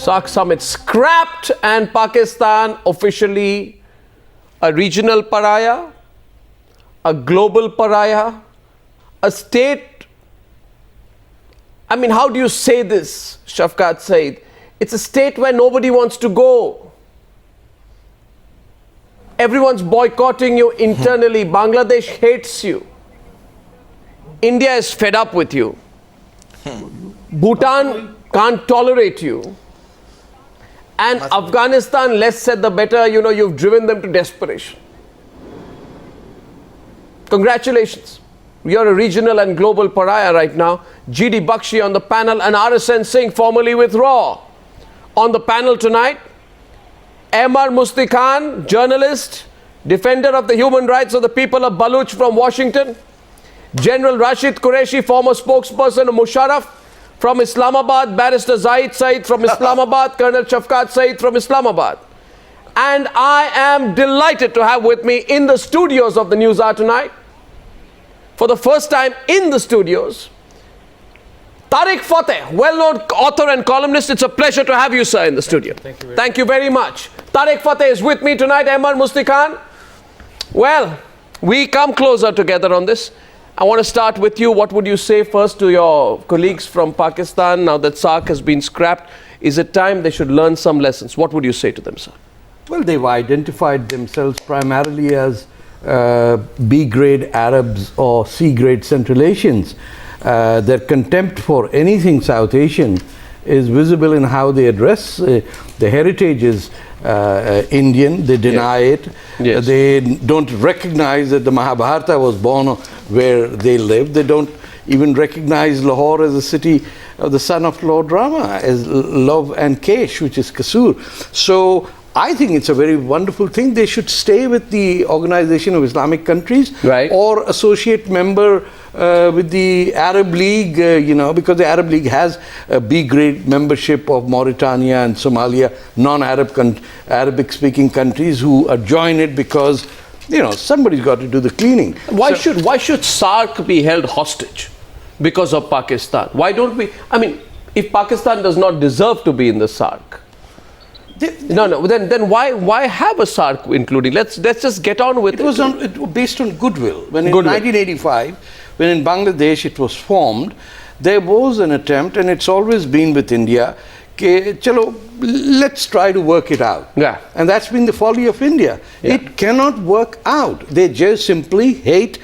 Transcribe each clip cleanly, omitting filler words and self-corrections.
SAARC summit scrapped and Pakistan officially a regional pariah, a global pariah, a state. I mean, how do you say this, Shafqat Saeed? It's a state where nobody wants to go. Everyone's boycotting you internally. Bangladesh hates you. India is fed up with you. Bhutan can't tolerate you. And Afghanistan, less said the better, you know, you've driven them to desperation. Congratulations. You're a regional and global pariah right now. GD Bakshi on the panel and RSN Singh, formerly with RAW. On the panel tonight, Ahmar Mustikhan, journalist, defender of the human rights of the people of Baloch from Washington. General Rashid Qureshi, former spokesperson of Musharraf from Islamabad. Barrister Zahid from Islamabad. Colonel Shafqat Saeed from Islamabad. And I am delighted to have with me in the studios of the Newshour tonight, for the first time in the studios, Tarek Fatah, well-known author and columnist. It's a pleasure to have you, sir, in the studio. Thank you very much. Tarek Fatah is with me tonight. Ahmar Mustikhan. Well, we come closer together on this. I want to start with you. What would you say first to your colleagues from Pakistan now that SAARC has been scrapped? Is it time they should learn some lessons? What would you say to them, sir? Well, they've identified themselves primarily as B-grade Arabs or C-grade Central Asians. Their contempt for anything South Asian is visible in how they address the heritage is Indian. They deny it. Yes. They don't recognize that the Mahabharata was born where they live. They don't even recognize Lahore as a city of the son of Lord Rama, as Love and Kesh, which is Kasur. So I think it's a very wonderful thing. They should stay with the Organization of Islamic Countries, right, or associate member with the Arab League, because the Arab League has a B-grade membership of Mauritania and Somalia, non-Arab Arabic-speaking countries who join it because, somebody's got to do the cleaning. Why should SAARC be held hostage because of Pakistan? Why don't we? I mean, if Pakistan does not deserve to be in the SAARC, then why have a SAARC including? Let's just get on with it. It was based on goodwill. When in 1985, when in Bangladesh it was formed, there was an attempt, and it's always been with India, let's try to work it out. Yeah. And that's been the folly of India. Yeah. It cannot work out. They just simply hate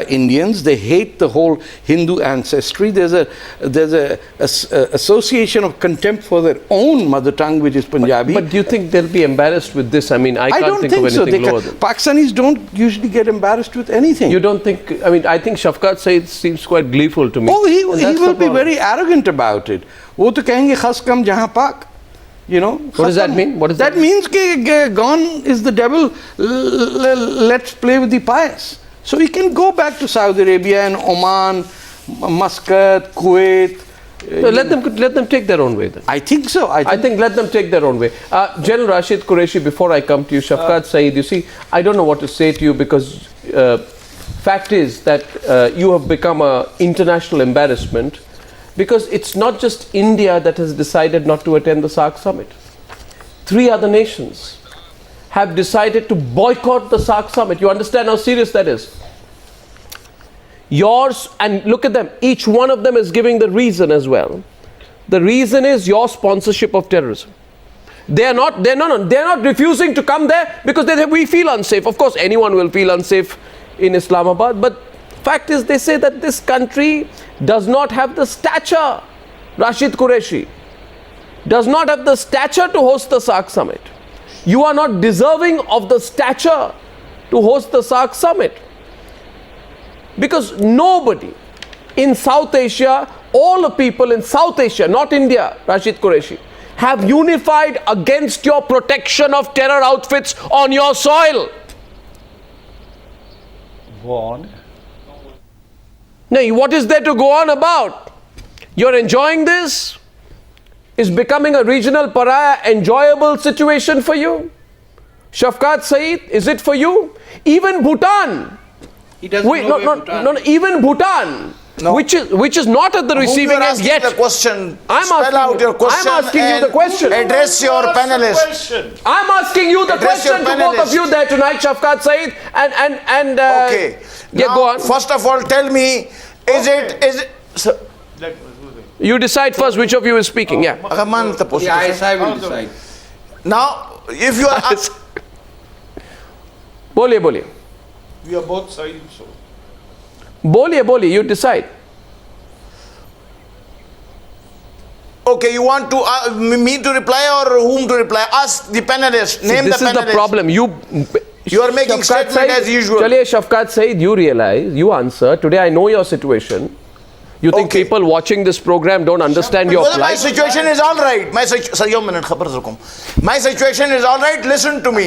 Indians. They hate the whole Hindu ancestry. There's a association of contempt for their own mother tongue, which is Punjabi. But do you think they'll be embarrassed with this? I mean, I can't think of anything lower than Pakistanis don't usually get embarrassed with anything. You don't think? I mean, I think Shafqat Saeed seems quite gleeful to me. Oh, he will be very arrogant about it. वो तो कहेंगे खस कम जहाँ पाक. What does that mean? That means gone is the devil. Let's play with the pious. So we can go back to Saudi Arabia and Oman, Muscat, Kuwait. So let them take their own way then. I think so. I think let them take their own way. General Rashid Qureshi, before I come to you, Shafqat Saeed, you see, I don't know what to say to you because fact is that you have become an international embarrassment. Because it's not just India that has decided not to attend the SAARC summit. 3 other nations have decided to boycott the SAARC summit. You understand how serious that is? Yours, and look at them, each one of them is giving the reason as well. The reason is your sponsorship of terrorism. They're not refusing to come there because they say we feel unsafe. Of course, anyone will feel unsafe in Islamabad, but fact is they say that this country does not have the stature, Rashid Qureshi, does not have the stature to host the SAARC summit. You are not deserving of the stature to host the SAARC summit. Because nobody in South Asia, all the people in South Asia, not India, Rashid Qureshi, have unified against your protection of terror outfits on your soil. Go on. Now, what is there to go on about? You're enjoying this? Is becoming a regional pariah enjoyable situation for you? Shafqat Saeed, is it for you? Even Bhutan. He doesn't know Bhutan. Even Bhutan No. which is not at the receiving Whom you are end asking yet. the question. I'm Spell asking out you- your question. I'm asking you and the question. Address your panelist. I'm asking you the Address your question to both of panelist. you there tonight, Shafqat, Saeed, and Okay. yeah, Now, go on. First of all, tell me, is it? Sir, You decide first which of you is speaking. Yeah. Rahman, the post. I will decide. Now, if you are बोलिए We are both sides. So. बोलिए you decide. okay, you want to me to reply or whom to reply? Ask the panelist. Name this the is panelist. the problem. You are making statement Saeed, as usual. चलिए Shafqat Saeed, you realize, you answer. Today I know your situation. You think Okay. people watching this program don't understand your Well, my plight? situation is all right. Sir, 1 minute, my situation is all right. Listen to me.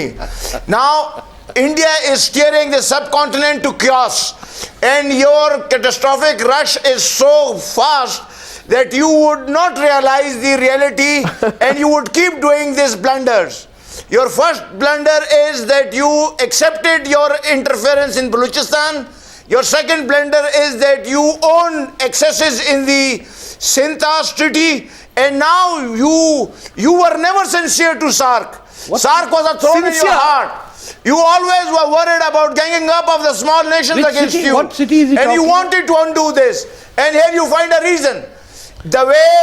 Now, India is steering the subcontinent to chaos, and your catastrophic rush is so fast that you would not realize the reality and you would keep doing these blunders. Your first blunder is that you accepted your interference in Balochistan. Your second blunder is that you own excesses in the Sintas Treaty, and now you were never sincere to SAARC. SAARC was a thorn in Sincere? your heart. You always were worried about ganging up of the small nations Which against city? you. What city is he and you talking wanted to undo this. And here you find a reason. The way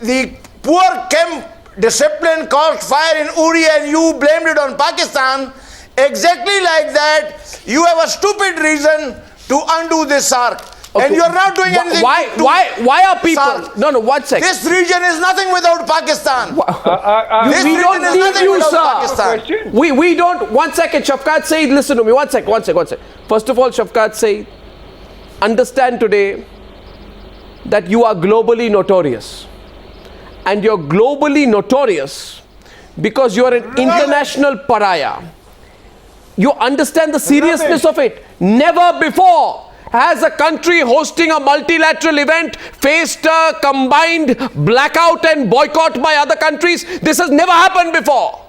the poor camp discipline caused fire in Uri and you blamed it on Pakistan, exactly like that, you have a stupid reason to undo this SAARC. Okay. And you are not doing anything. Why are people? SAARC. No, 1 second. This region is nothing without Pakistan. This we region don't is need nothing you, without sir. Pakistan. We don't. 1 second, Shafqat Saeed, listen to me. 1 second. First of all, Shafqat Saeed, understand today that you are globally notorious. And you're globally notorious because you're an international pariah. You understand the seriousness of it. Never before has a country hosting a multilateral event faced a combined blackout and boycott by other countries. This has never happened before.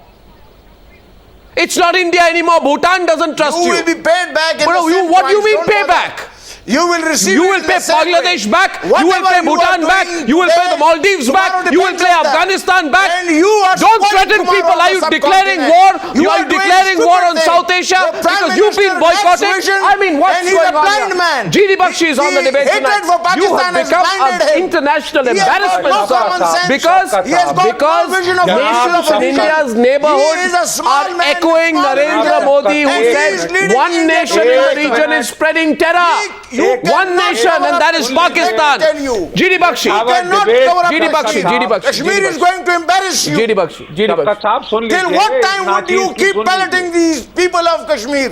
It's not India anymore. Bhutan doesn't trust you. You will be paid back. Bro, what do you mean pay back? You will receive. You will pay Bangladesh back, you will pay Bhutan back, you will pay the Maldives back, you will pay Afghanistan back. And you are Don't spoiling threaten tomorrow people. on Are the you declaring subcontinent. war? You Are are you doing declaring war stupid on thing. South Asia Your Prime because you've been Minister boycotting? lacks vision I mean, what's and he's going a on blind here? man. GD Bakshi is on the The debate hatred tonight. for You Pakistan have has become blinded an him. international He has got embarrassment, no common sir. sense. Because He has got no vision of nations in Pakistan. India's He neighborhood is a small are man, echoing small Narendra leader. Modi, who And he is said leading one India nation to in the the region is spreading terror. You One cannot nation, cover and up that is only Pakistan. let me tell you. GD Bakshi. You cannot debate. cover up GD Bakshi, Kashmir. GD Bakshi, Kashmir is going to embarrass you. GD Bakshi, GD Shafqat Bakshi. साहब सुन लीजिए Till what time would you नाचीज की keep soon pelleting these people of Kashmir?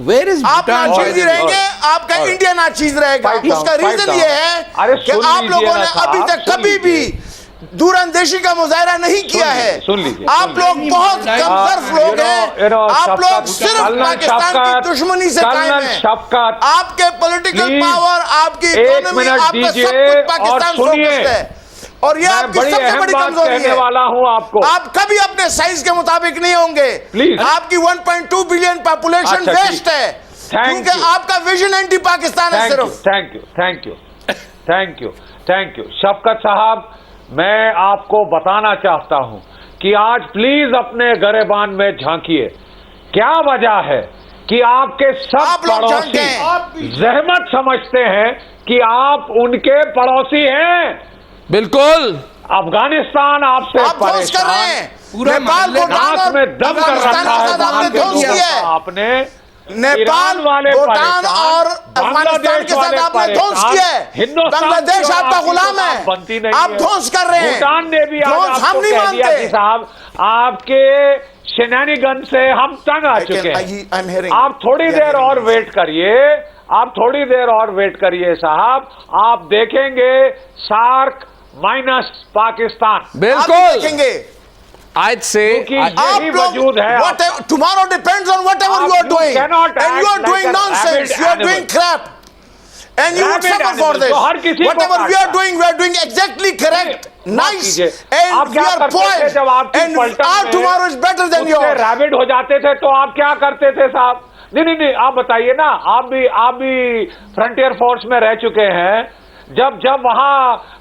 Where is आप Bhutan? नाचीज ही रहेंगे, आपका India नाचीज रहेगा। Fight down, उसका fight reason down. ये है अरे कि सुन आप लीजिए लोगों ना ने साहब, अभी तक सुन कभी भी दूरंदेशी का मुजाहरा नहीं किया है। सुन लीजिए, आप लोग बहुत कमजोर लोग हैं। आप लोग सिर्फ पाकिस्तान की दुश्मनी से कायम हैं। शफकत आपके पॉलिटिकल Please, पावर, आपकी एक इकोनॉमी, मिनट आपका सब दीजिए कुछ पाकिस्तान और सुनिए। फोकस्ड है। और ये मैं आपकी बड़ी सबसे अहम बड़ी बात कमजोरी कहने है। वाला हूं आपको। आप कभी अपने साइज के मुताबिक नहीं होंगे। Please. आपकी 1.2 बिलियन पॉपुलेशन अच्छा, वेस्ट ठीक। है, Thank क्योंकि you. आपका विजन एंटी पाकिस्तान है सिर्फ। थैंक यू शफकत साहब, मैं आपको बताना चाहता हूं कि आज प्लीज अपने गरेबान में झांकिए। क्या वजह है कि आपके सब आप लोग पड़ोसी झांकें। जहमत समझते हैं कि आप उनके पड़ोसी हैं। बिल्कुल। अफगानिस्तान आपसे आप ध्वंस कर रहे हैं। पूरा नेपाल, मोहल्ले भूटान नाक और में दम कर अफगानिस्तान रखा के है साथ आपने वहां के ध्वंस लोगों किया का है। आपने। नेपाल, ईरान वाले भूटान परेशान, और अफगानिस्तान बांग्लादेश के साथ वाले आपने ध्वंस परेशान, किया है। हिंदुस्तान बांग्लादेश की और आपका आपकी गुलाम तो है। बात बनती नहीं आप है। ध्वंस कर रहे हैं। भूटान ने भी आज ध्वंस हम आपको नहीं कह दिया मानते। कि साहब आपके शेनानीगन से हम तंग आ चुके हैं। आप थोड़ी देर और वेट करिए, आप थोड़ी देर और वेट करिए साहब, आप देखेंगे सार्क माइनस पाकिस्तान। बिल्कुल देखेंगे। I'd say यही वजूद है। Tomorrow depends on whatever you are doing, and you are doing nonsense. You are doing crap, and you would suffer for this. Whatever we are doing exactly correct, nice, and we are poised. And our tomorrow is better than yours. Rabid हो जाते थे तो आप क्या करते थे साहब? नहीं, आप बताइए ना, आप भी फ्रंटियर फोर्स में रह चुके हैं। जब वहां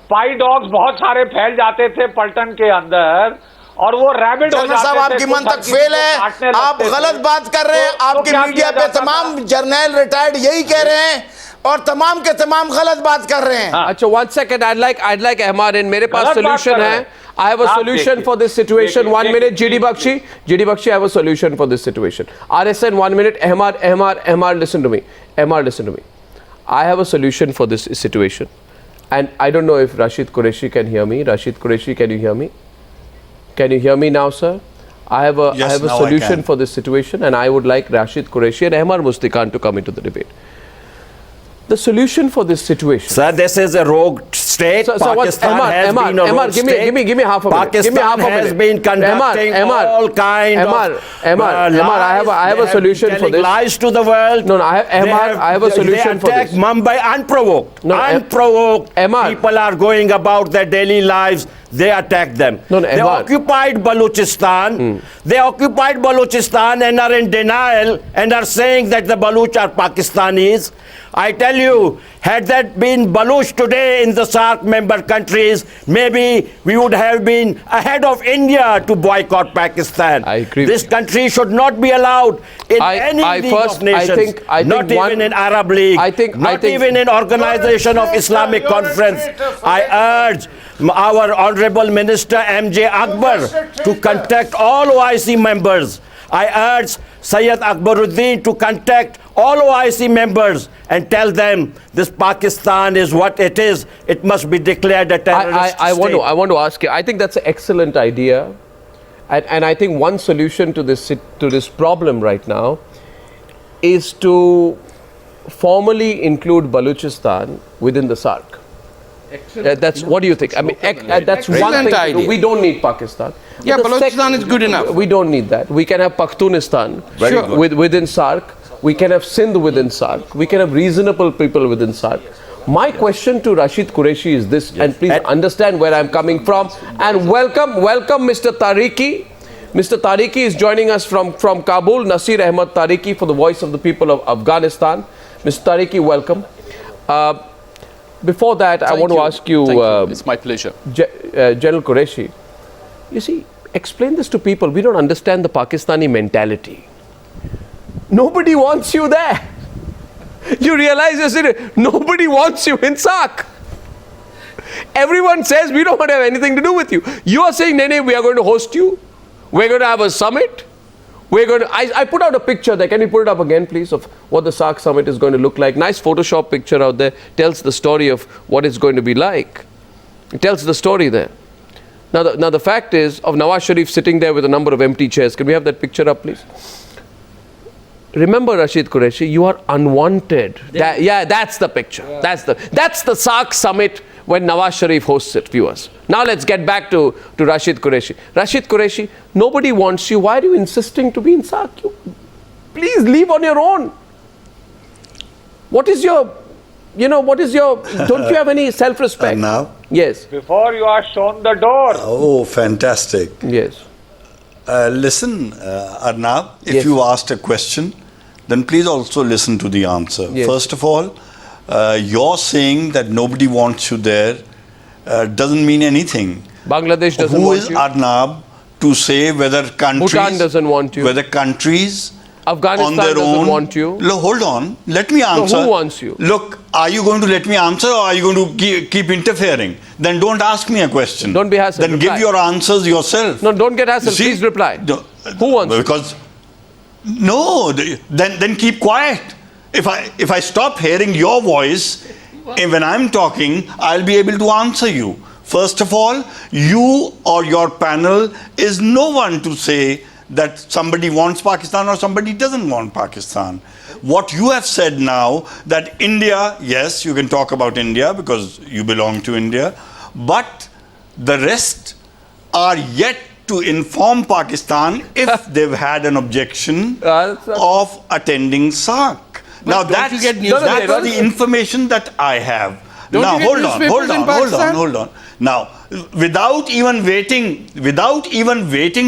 पाई डॉग्स बहुत सारे फैल जाते थे पलटन के अंदर और वो रैबिड हो जाते साहब, आपकी मंतक फेल है, आप गलत बात कर रहे हैं। आपकी मीडिया पे तमाम जर्नल रिटायर्ड यही कह रहे हैं और तमाम के तमाम गलत बात कर रहे हैं। अच्छा, 1 second, I'd like Ahmad in. मेरे पास solution है. I have a solution for this situation. 1 minute, GD Bakshi, I have a solution for this situation. RSN, 1 minute. Ahmar, listen to me. Ahmar, listen to me. I have a solution for this situation, and I don't know if Rashid Qureshi can hear me. Rashid Qureshi, can you hear me? Can you hear me now, sir? I have a solution for this situation, and I would like Rashid Qureshi and Ahmar Mustikhan to come into the debate. The solution for this situation. Sir, this is a rogue state. Pakistan has been a rogue state. Give me half a minute. Pakistan has been conducting all kinds of I have a solution for this. Lies to the world. No, I have a solution for this. They attack Mumbai unprovoked. Unprovoked. People are going about their daily lives. They attack them. They occupied Balochistan. They occupied Balochistan and are in denial and are saying that the Baloch are Pakistanis. I tell you, had that been Baloch today in the SAARC member countries, maybe we would have been ahead of India to boycott Pakistan. I agree. This country should not be allowed in any league of nations, not even in Arab League, not even in Organization of Islamic Conference. I urge our Honorable Minister M.J. Akbar to contact all OIC members. I urge Syed Akbaruddin to contact all OIC members and tell them this Pakistan is what it is. It must be declared a terrorist state. I want to ask you, I think that's an excellent idea. And I think one solution to this problem right now is to formally include Balochistan within the SAARC. That's what do you think? I mean, that's one thing. Idea. We don't need Pakistan. Yeah, Balochistan is good enough. We don't need that. We can have Pakhtunistan within SAARC. We can have Sindh within SAARC. We can have reasonable people within SAARC. My question to Rashid Qureshi is this, and please understand where I'm coming from. And welcome Mr. Tariki. Mr. Tariki is joining us from Kabul. Naseer Ahmad Tariki for the Voice of the People of Afghanistan. Mr. Tariki, welcome. Before that, I want to ask you, it's my pleasure. General Qureshi, you see, explain this to people. We don't understand the Pakistani mentality. Nobody wants you there. You realize nobody wants you in SAARC. Everyone says we don't want to have anything to do with you. You are saying, Nene, we are going to host you. We're going to have a summit. We're going to. I put out a picture there. Can you put it up again, please, of what the SAARC summit is going to look like? Nice Photoshop picture out there. Tells the story of what it's going to be like. It tells the story there. Now the fact is of Nawaz Sharif sitting there with a number of empty chairs. Can we have that picture up, please? Remember, Rashid Qureshi, you are unwanted. That's the picture. Yeah. That's the SAARC summit when Nawaz Sharif hosts it, viewers. Now let's get back to Rashid Qureshi. Rashid Qureshi, nobody wants you. Why are you insisting to be in SAARC? Please leave on your own. What is your, don't you have any self-respect? Now? Yes. Before you are shown the door. Oh, fantastic. Yes. Listen, Arnab, if you asked a question, then please also listen to the answer. Yes. First of all, you're saying that nobody wants you there doesn't mean anything. Bangladesh doesn't Who want is you. Arnab to say whether countries... Bhutan doesn't want you. Whether countries... Afghanistan on their doesn't own, want you. Look, hold on. Let me answer. No, who wants you? Look, are you going to let me answer or are you going to keep interfering? Then don't ask me a question. Don't be hassled. Then reply. give your answers yourself. No, don't get hassled. Please reply. Who wants you? Because no, then keep quiet. If I stop hearing your voice when I'm talking, I'll be able to answer you. First of all, you or your panel is no one to say that somebody wants Pakistan or somebody doesn't want Pakistan. What you have said now, that India, yes, you can talk about India because you belong to India, but the rest are yet to inform Pakistan if they've had an objection of attending SAARC. Now that's the information that I have. Now hold on. Now, without even waiting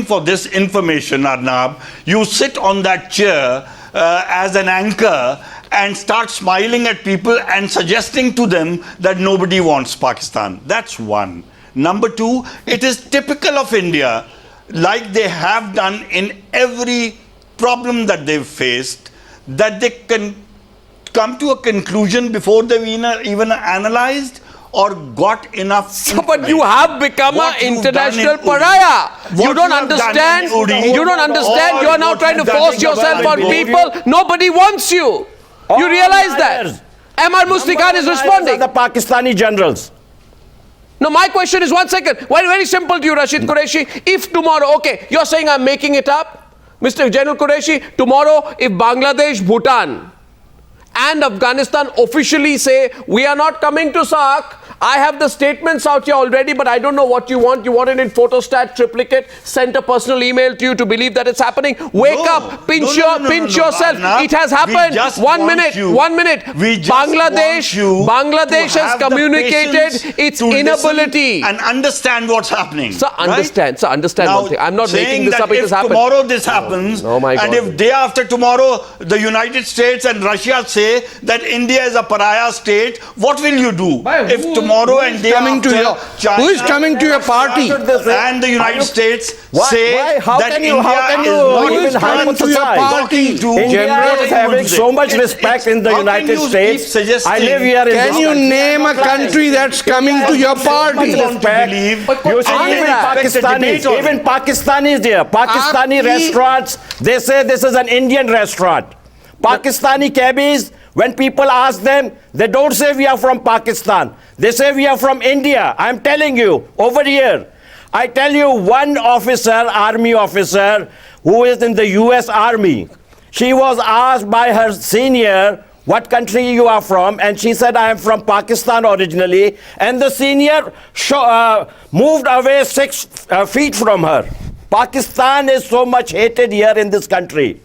for this information, Arnab, you sit on that chair as an anchor and start smiling at people and suggesting to them that nobody wants Pakistan. That's one. Number two, it is typical of India, like they have done in every problem that they've faced, that they can come to a conclusion before they've even analyzed or got enough. So, but you have become an international pariah. You don't understand. You don't understand. You are now trying to force yourself on people. Nobody wants you. You realize that? Ahmad Mustikhan is responding. The Pakistani generals. No, my question is, 1 second. Very simple to you, Rashid Qureshi. If tomorrow, okay, you're saying I'm making it up, Mr. General Qureshi, tomorrow if Bangladesh, Bhutan and Afghanistan officially say we are not coming to SAARC, I have the statements out here already, but I don't know what you want. You want it in photostat, triplicate, sent a personal email to you to believe that it's happening. Wake up, pinch yourself. Arnab, it has happened. 1 minute. Bangladesh has communicated its inability. And understand what's happening. So understand now, one thing. I'm not making this up. It has happened. Tomorrow this happens, my God. and if day after tomorrow the United States and Russia say that India is a pariah state, what will you do? If tomorrow and day after China, who is coming to your party? And the United States say that India is not coming to your party? India is having so much respect in the United States. I live here in Can you name a country that's coming to your party? You see, even Pakistanis there, Pakistani restaurants, they say this is an Indian restaurant. Pakistani cabbies, when people ask them, they don't say we are from Pakistan. They say we are from India. I'm telling you, over here. I tell you, one officer, army officer, who is in the US Army, she was asked by her senior, what country you are from? And she said, I am from Pakistan originally. And the senior moved away 6 feet from her. Pakistan is so much hated here in this country.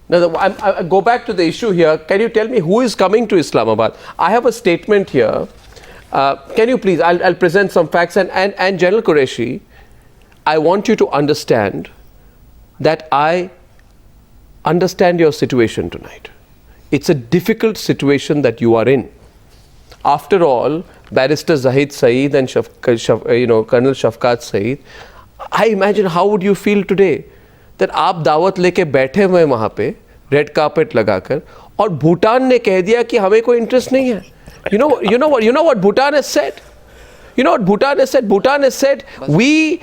Now, I go back to the issue here. Can you tell me who is coming to Islamabad? I have a statement here. Can you please, I'll present some facts. And General Qureshi, I want you to understand that I understand your situation tonight. It's a difficult situation that you are in. After all, Barrister Zahid Saeed and Colonel Shafqat Saeed, I imagine how would you feel today? that आप दावत लेके बैठे हुए वहाँ पे red carpet लगाकर और भूटान ने कह दिया कि हमें कोई इंटरेस्ट नहीं है. You know what Bhutan has said? You know what Bhutan has said? Bhutan has said we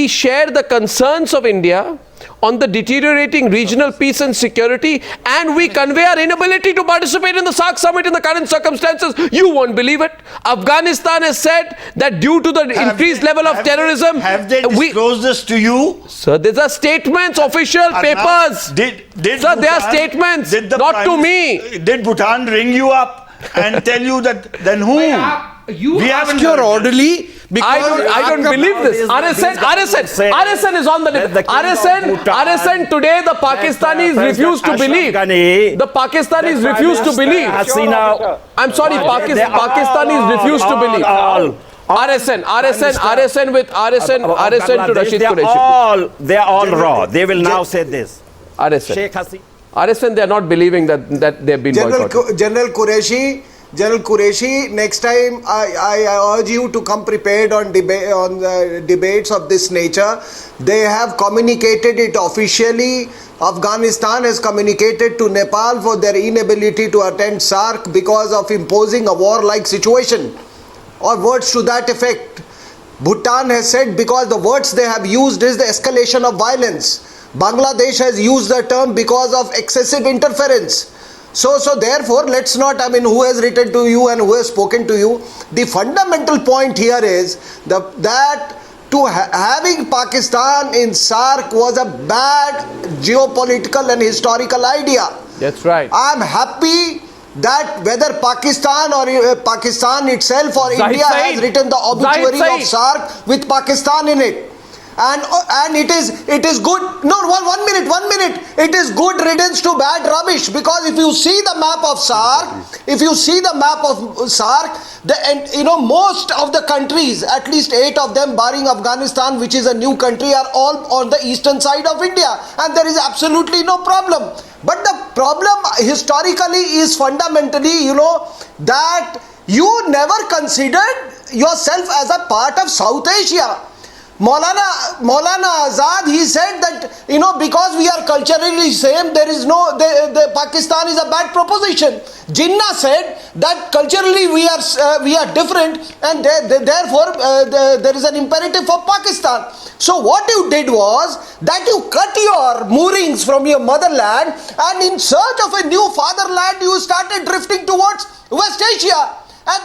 share the concerns of India on the deteriorating regional peace and security, and we convey our inability to participate in the SAARC summit in the current circumstances. You won't believe it. Afghanistan has said that due to the increased level of terrorism... Have they disclosed this to you? Sir, these are statements, official papers. Sir, they are statements, not to me. Did Bhutan ring you up and tell you that, then who? We asked your orderly. I don't believe this. RSN is on the RSN today the Pakistanis refuse to believe. The Pakistanis refuse to believe. I'm sorry, Pakistanis refuse to believe. RSN to Rashid Qureshi. They are all raw. They will now say this. RSN, they are not believing that they have been boycotted. General Qureshi, next time I urge you to come prepared on debates of this nature. They have communicated it officially. Afghanistan has communicated to Nepal for their inability to attend SAARC because of imposing a war-like situation, or words to that effect. Bhutan has said because the words they have used is the escalation of violence. Bangladesh has used the term because of excessive interference. So therefore, let's not, who has written to you and who has spoken to you. The fundamental point here is that having Pakistan in SAARC was a bad geopolitical and historical idea. That's right. I'm happy that whether Pakistan or Pakistan itself or India has written the obituary of SAARC with Pakistan in it. and it is good. No, one minute. It is good riddance to bad rubbish, because if you see the map of SAARC, most of the countries, at least 8 of them barring Afghanistan, which is a new country, are all on the eastern side of India, and there is absolutely no problem. But the problem historically is fundamentally, that you never considered yourself as a part of South Asia. Maulana Azad, he said that, because we are culturally same, there is no, the Pakistan is a bad proposition. Jinnah said that culturally we are different, and therefore there is an imperative for Pakistan. So what you did was that you cut your moorings from your motherland, and in search of a new fatherland you started drifting towards West Asia. And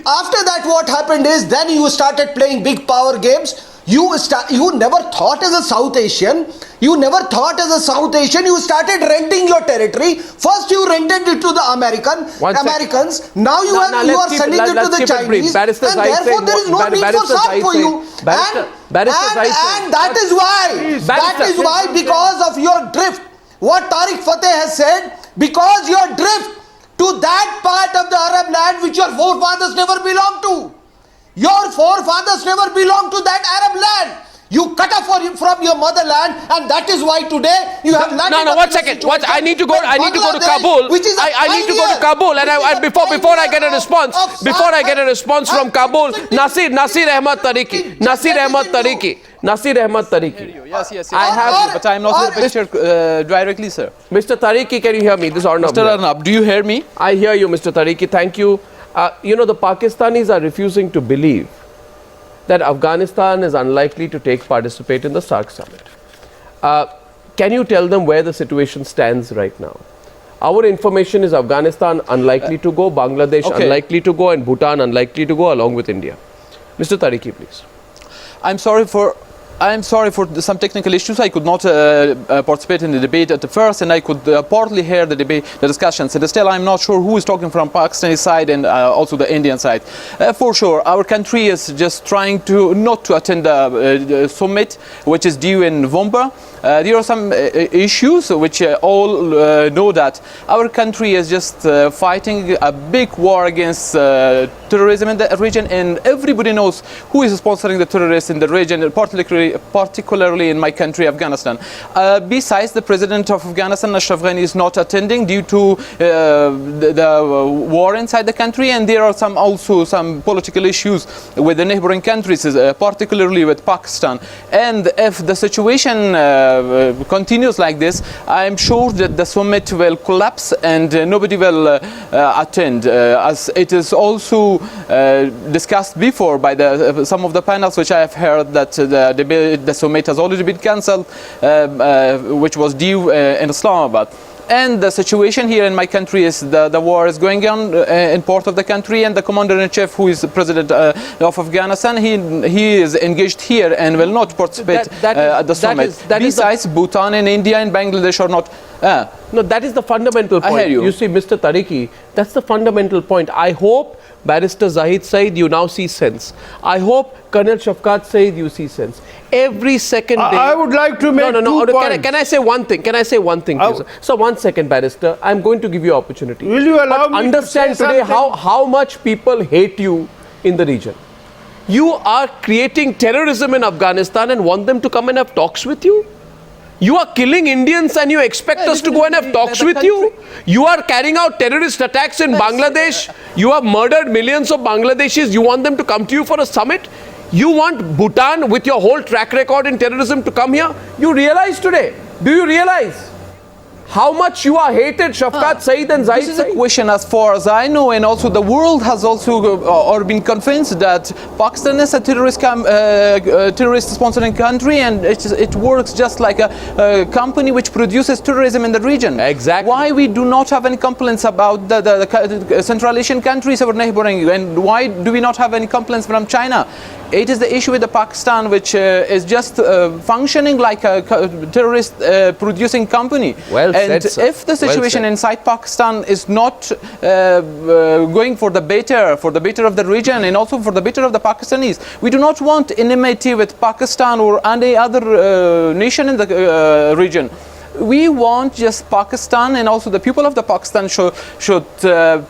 after that what happened is, then you started playing big power games. You never thought as a South Asian. You started renting your territory. First you rented it to the Americans. Now you are selling it to the Chinese. And therefore there is no need for SAARC for you. And that is why, because of your drift, what Tariq Fateh has said, because your drift to that part of the Arab land which your forefathers never belonged to. Your forefathers never belonged to that Arab land. You cut off from your motherland, and that is why today you have landed. No, 1 second. I need to go to Kabul. I need to go to Kabul, and before I get a response from Kabul, Naseer Ahmad Tariki. Yes. I have, but I am not the picture directly, sir. Mr. Tariki, can you hear me? This is Arnab. Mr. Arnab, do you hear me? I hear you, Mr. Tariki. Thank you. The Pakistanis are refusing to believe that Afghanistan is unlikely to participate in the SAARC summit. Can you tell them where the situation stands right now? Our information is Afghanistan unlikely to go, Bangladesh unlikely to go, and Bhutan unlikely to go, along with India. Mr. Tariki, please. I'm sorry for some technical issues. I could not participate in the debate at the first, and I could partly hear the discussions. And still, I'm not sure who is talking from Pakistani side and also the Indian side. For sure, our country is just trying not to attend the summit, which is due in November. There are some issues which all know that our country is just fighting a big war against terrorism in the region, and everybody knows who is sponsoring the terrorists in the region, particularly in my country, Afghanistan. Besides, the president of Afghanistan, Ashraf Ghani, is not attending due to the war inside the country, and there are also some political issues with the neighboring countries, particularly with Pakistan. And if the situation continues like this, I'm sure that the summit will collapse and nobody will attend, as it is also discussed before by some of the panels, which I have heard that the summit has already been cancelled, which was due in Islamabad. And the situation here in my country is the war is going on in part of the country, and the commander-in-chief, who is president of Afghanistan, he is engaged here and will not participate at the summit. Besides, Bhutan and India and Bangladesh are not. No, that is the fundamental point. I hear you. You see, Mr. Tariki, that's the fundamental point. I hope Barrister Zahid Saeed, you now see sense. I hope Colonel Shafqat Saeed, you see sense. Every second day. I would like to make two points. Can I say one thing? Please? So 1 second, Barrister. I'm going to give you opportunity. Will you allow me understand to say today how much people hate you in the region. You are creating terrorism in Afghanistan and want them to come and have talks with you? You are killing Indians and you expect us to go and have talks with you? You are carrying out terrorist attacks in Bangladesh. You have murdered millions of Bangladeshis. You want them to come to you for a summit? You want Bhutan, with your whole track record in terrorism, to come here? You realize today? Do you realize how much you are hated, Shafqat Saeed and Zahid Saeed? This is a question as far as I know, and also the world has also been convinced that Pakistan is a terrorist sponsoring country, and it works just like a company which produces terrorism in the region. Exactly. Why we do not have any complaints about the Central Asian countries, our neighboring, and why do we not have any complaints from China? It is the issue with the Pakistan, which is just functioning like a terrorist producing company. Well and said, sir. if the situation inside Pakistan is not going for the better of the region and also for the better of the Pakistanis, we do not want enmity with Pakistan or any other nation in the region. We want just Pakistan, and also the people of the Pakistan should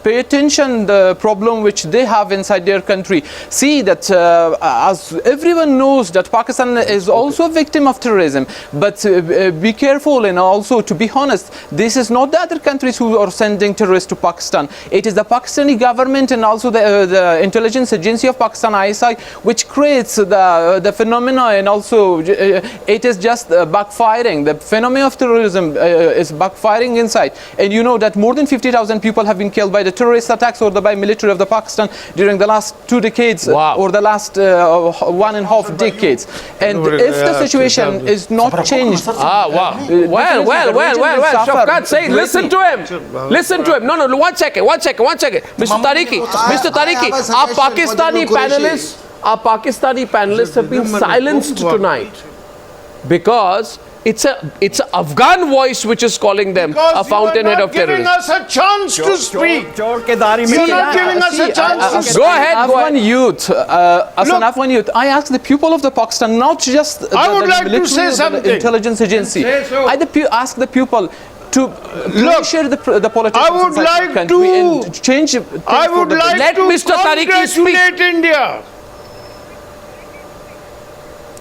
pay attention the problem which they have inside their country. See that as everyone knows that Pakistan is also a victim of terrorism, but be careful, and also to be honest, this is not the other countries who are sending terrorists to Pakistan. It is the Pakistani government and also the intelligence agency of Pakistan, ISI, which creates the phenomena, and also it is just backfiring. The phenomenon of terrorism is backfiring inside, and you know that more than 50,000 people have been killed by the terrorist attacks or by military of the Pakistan during the last 2 decades. Wow. Or the last 1.5 decades. And if the situation is not changed, well, Shafqat, say, listen to him. Listen to him. No, one second. Mr. Tariki, our Pakistani panelists have been silenced tonight because it's a Afghan voice which is calling them a fountainhead of terrorism. You are not giving us a chance to speak. You are not giving us a chance to speak. Go ahead. Afghan youth, as an Afghan youth, I ask the people of the Pakistan, not just the military or the intelligence agency. I ask the people to share the politics inside the country and change things. I would like to Mr. Tariki congratulate India.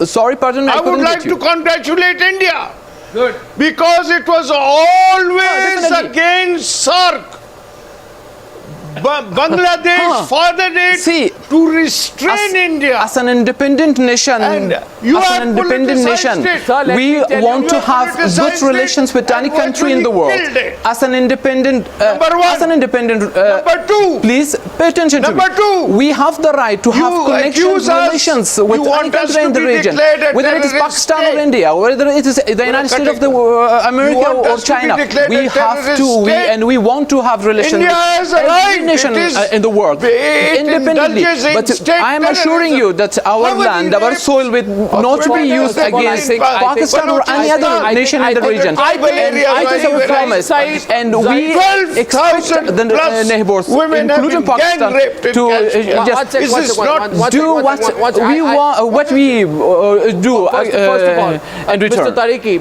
Sorry, pardon me. I would like to congratulate India. Good. Because it was always against SAARC. Bangladesh furthered it to restrain India. As an independent nation, we want to have good relations with any country in the world. As an independent, Number two, please pay attention to me. We have the right to have connections, relations with any country in the region, whether it is Pakistan or India, whether it is the United States of America or China. We have to, and we want to have relations with every nation in the world independently. But I am assuring you that our land, our soil will not be used against Pakistan or any other nation in the region. It is our promise, and we expect the neighbors, including Pakistan, to just do what we do in return.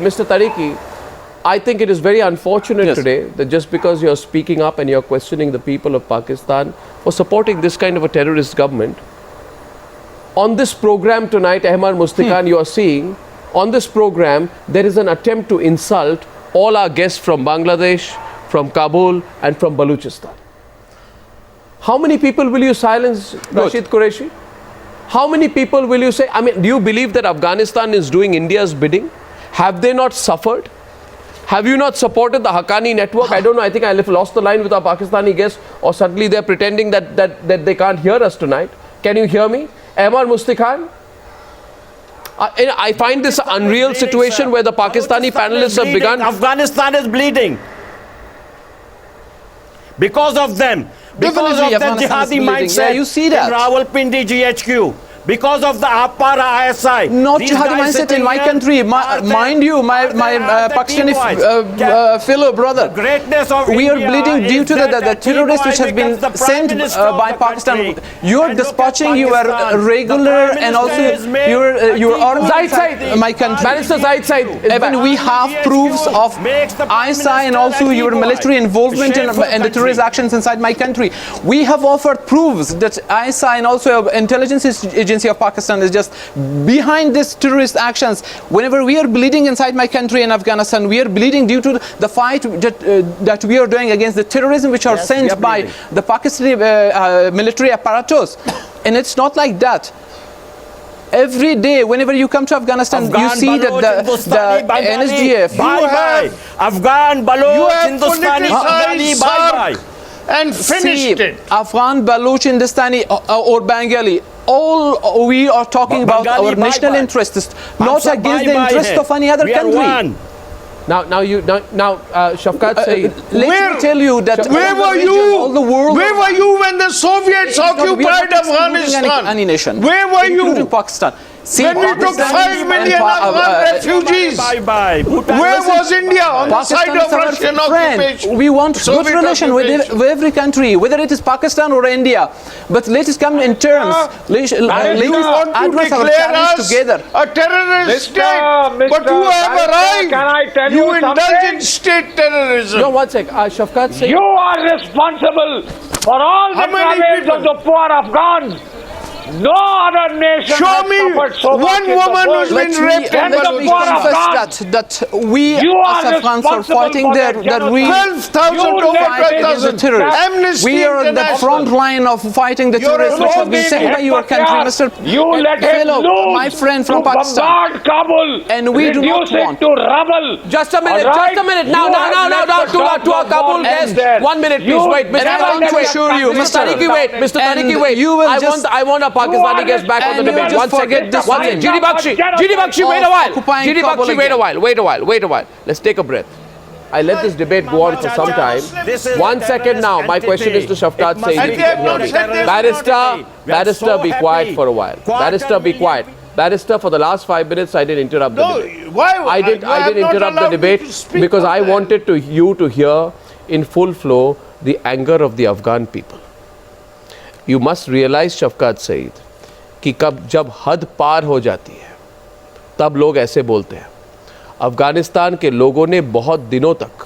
Mr. Tariki, I think it is very unfortunate today that just because you're speaking up and you're questioning the people of Pakistan for supporting this kind of a terrorist government, on this program tonight, Ahmad, Mustikhan, you are seeing, on this program, there is an attempt to insult all our guests from Bangladesh, from Kabul, and from Balochistan. How many people will you silence, Rashid Qureshi? How many people will you say? I mean, do you believe that Afghanistan is doing India's bidding? Have they not suffered? Have you not supported the Haqqani network? I don't know, I think I lost the line with our Pakistani guests, or suddenly they're pretending that they can't hear us tonight. Can you hear me? Ahmad, Mustikhan? I find this an unreal situation where the Pakistani panelists have begun. Afghanistan is bleeding. Because of them. Because of the jihadi mindset you see that. in Rawalpindi GHQ. Because of the Appara ISI. Not jihadi mindset in my country. Mind you, my Pakistani fellow brother. We are bleeding due to the terrorists which have been sent by Pakistan. You are dispatching your regular and also your army inside my country. Barrister Zahid, even we have proofs of ISI and also your military involvement in the terrorist actions inside my country. We have offered proofs that ISI and also intelligence agency of Pakistan is just behind these terrorist actions. Whenever we are bleeding inside my country in Afghanistan, we are bleeding due to the fight that we are doing against the terrorism which are sent by the Pakistani military apparatus. And it's not like that. Every day, whenever you come to Afghanistan, you see that the NSGF, Afghan, Baloch, Hindustani, Afghani, bye-bye. And finished it. Afghan, Baloch, Hindustani or Bengali, all we are talking about our national interests, not against the interests of any other country. Shafqat Saeed. Let me tell you that where were you? Where were you when the Soviets occupied Afghanistan? Any nation. Where were you? Including Pakistan. See, when we took 5 million Afghan refugees, where was India on the side of Russian occupation? We want good relation with every country, whether it is Pakistan or India. But let us come in terms. Let us address our challenges together. A terrorist state. But you have arrived. Can I tell you indulge something? in state terrorism. No, one sec. Shafqat Saeed. You are responsible for all the travails of the poor Afghans. No other nation Show has me suffered so much one in the woman world. who's been raped in Let me confess that we You as are Afghans are responsible fighting for the that real 12,000 You over let it 12,000 terrorists. Amnesty We are in the International. front line of fighting the You're terrorists which have been Look sent by in your country, Mr. You let him fellow, loose my friend from to Pakistan. bombard Kabul, And we do not reduce it want- to rubble. Just a minute, All right? just a minute. Now, You have let the to dogs our of Kabul war guest. there. 1 minute, please. You Wait, Mr. never I want let to the assure you, country Mr. Tariki, wait. Mr. And Tariki, wait. you will just- I want our Pakistani guest back on the and you debate. will One just second. forget this One thing. second. GD Bakshi, wait a while. Occupying GD Kabul Bakshi, wait a again. while. Let's take a breath. I let this debate go on for some time. 1 second now. My question is to Shafqat Saeed. And they have not said this. Barrister, be quiet for a while. Barrister, be quiet. Barrister, for the last 5 minutes, I didn't interrupt the debate. Why? I didn't interrupt the debate because I wanted you to hear in full flow the anger of the Afghan people. You must realize, Shafqat Saeed, कि जब हद पार हो जाती है तब लोग ऐसे बोलते हैं. अफ़गानिस्तान के लोगों ने बहुत दिनों तक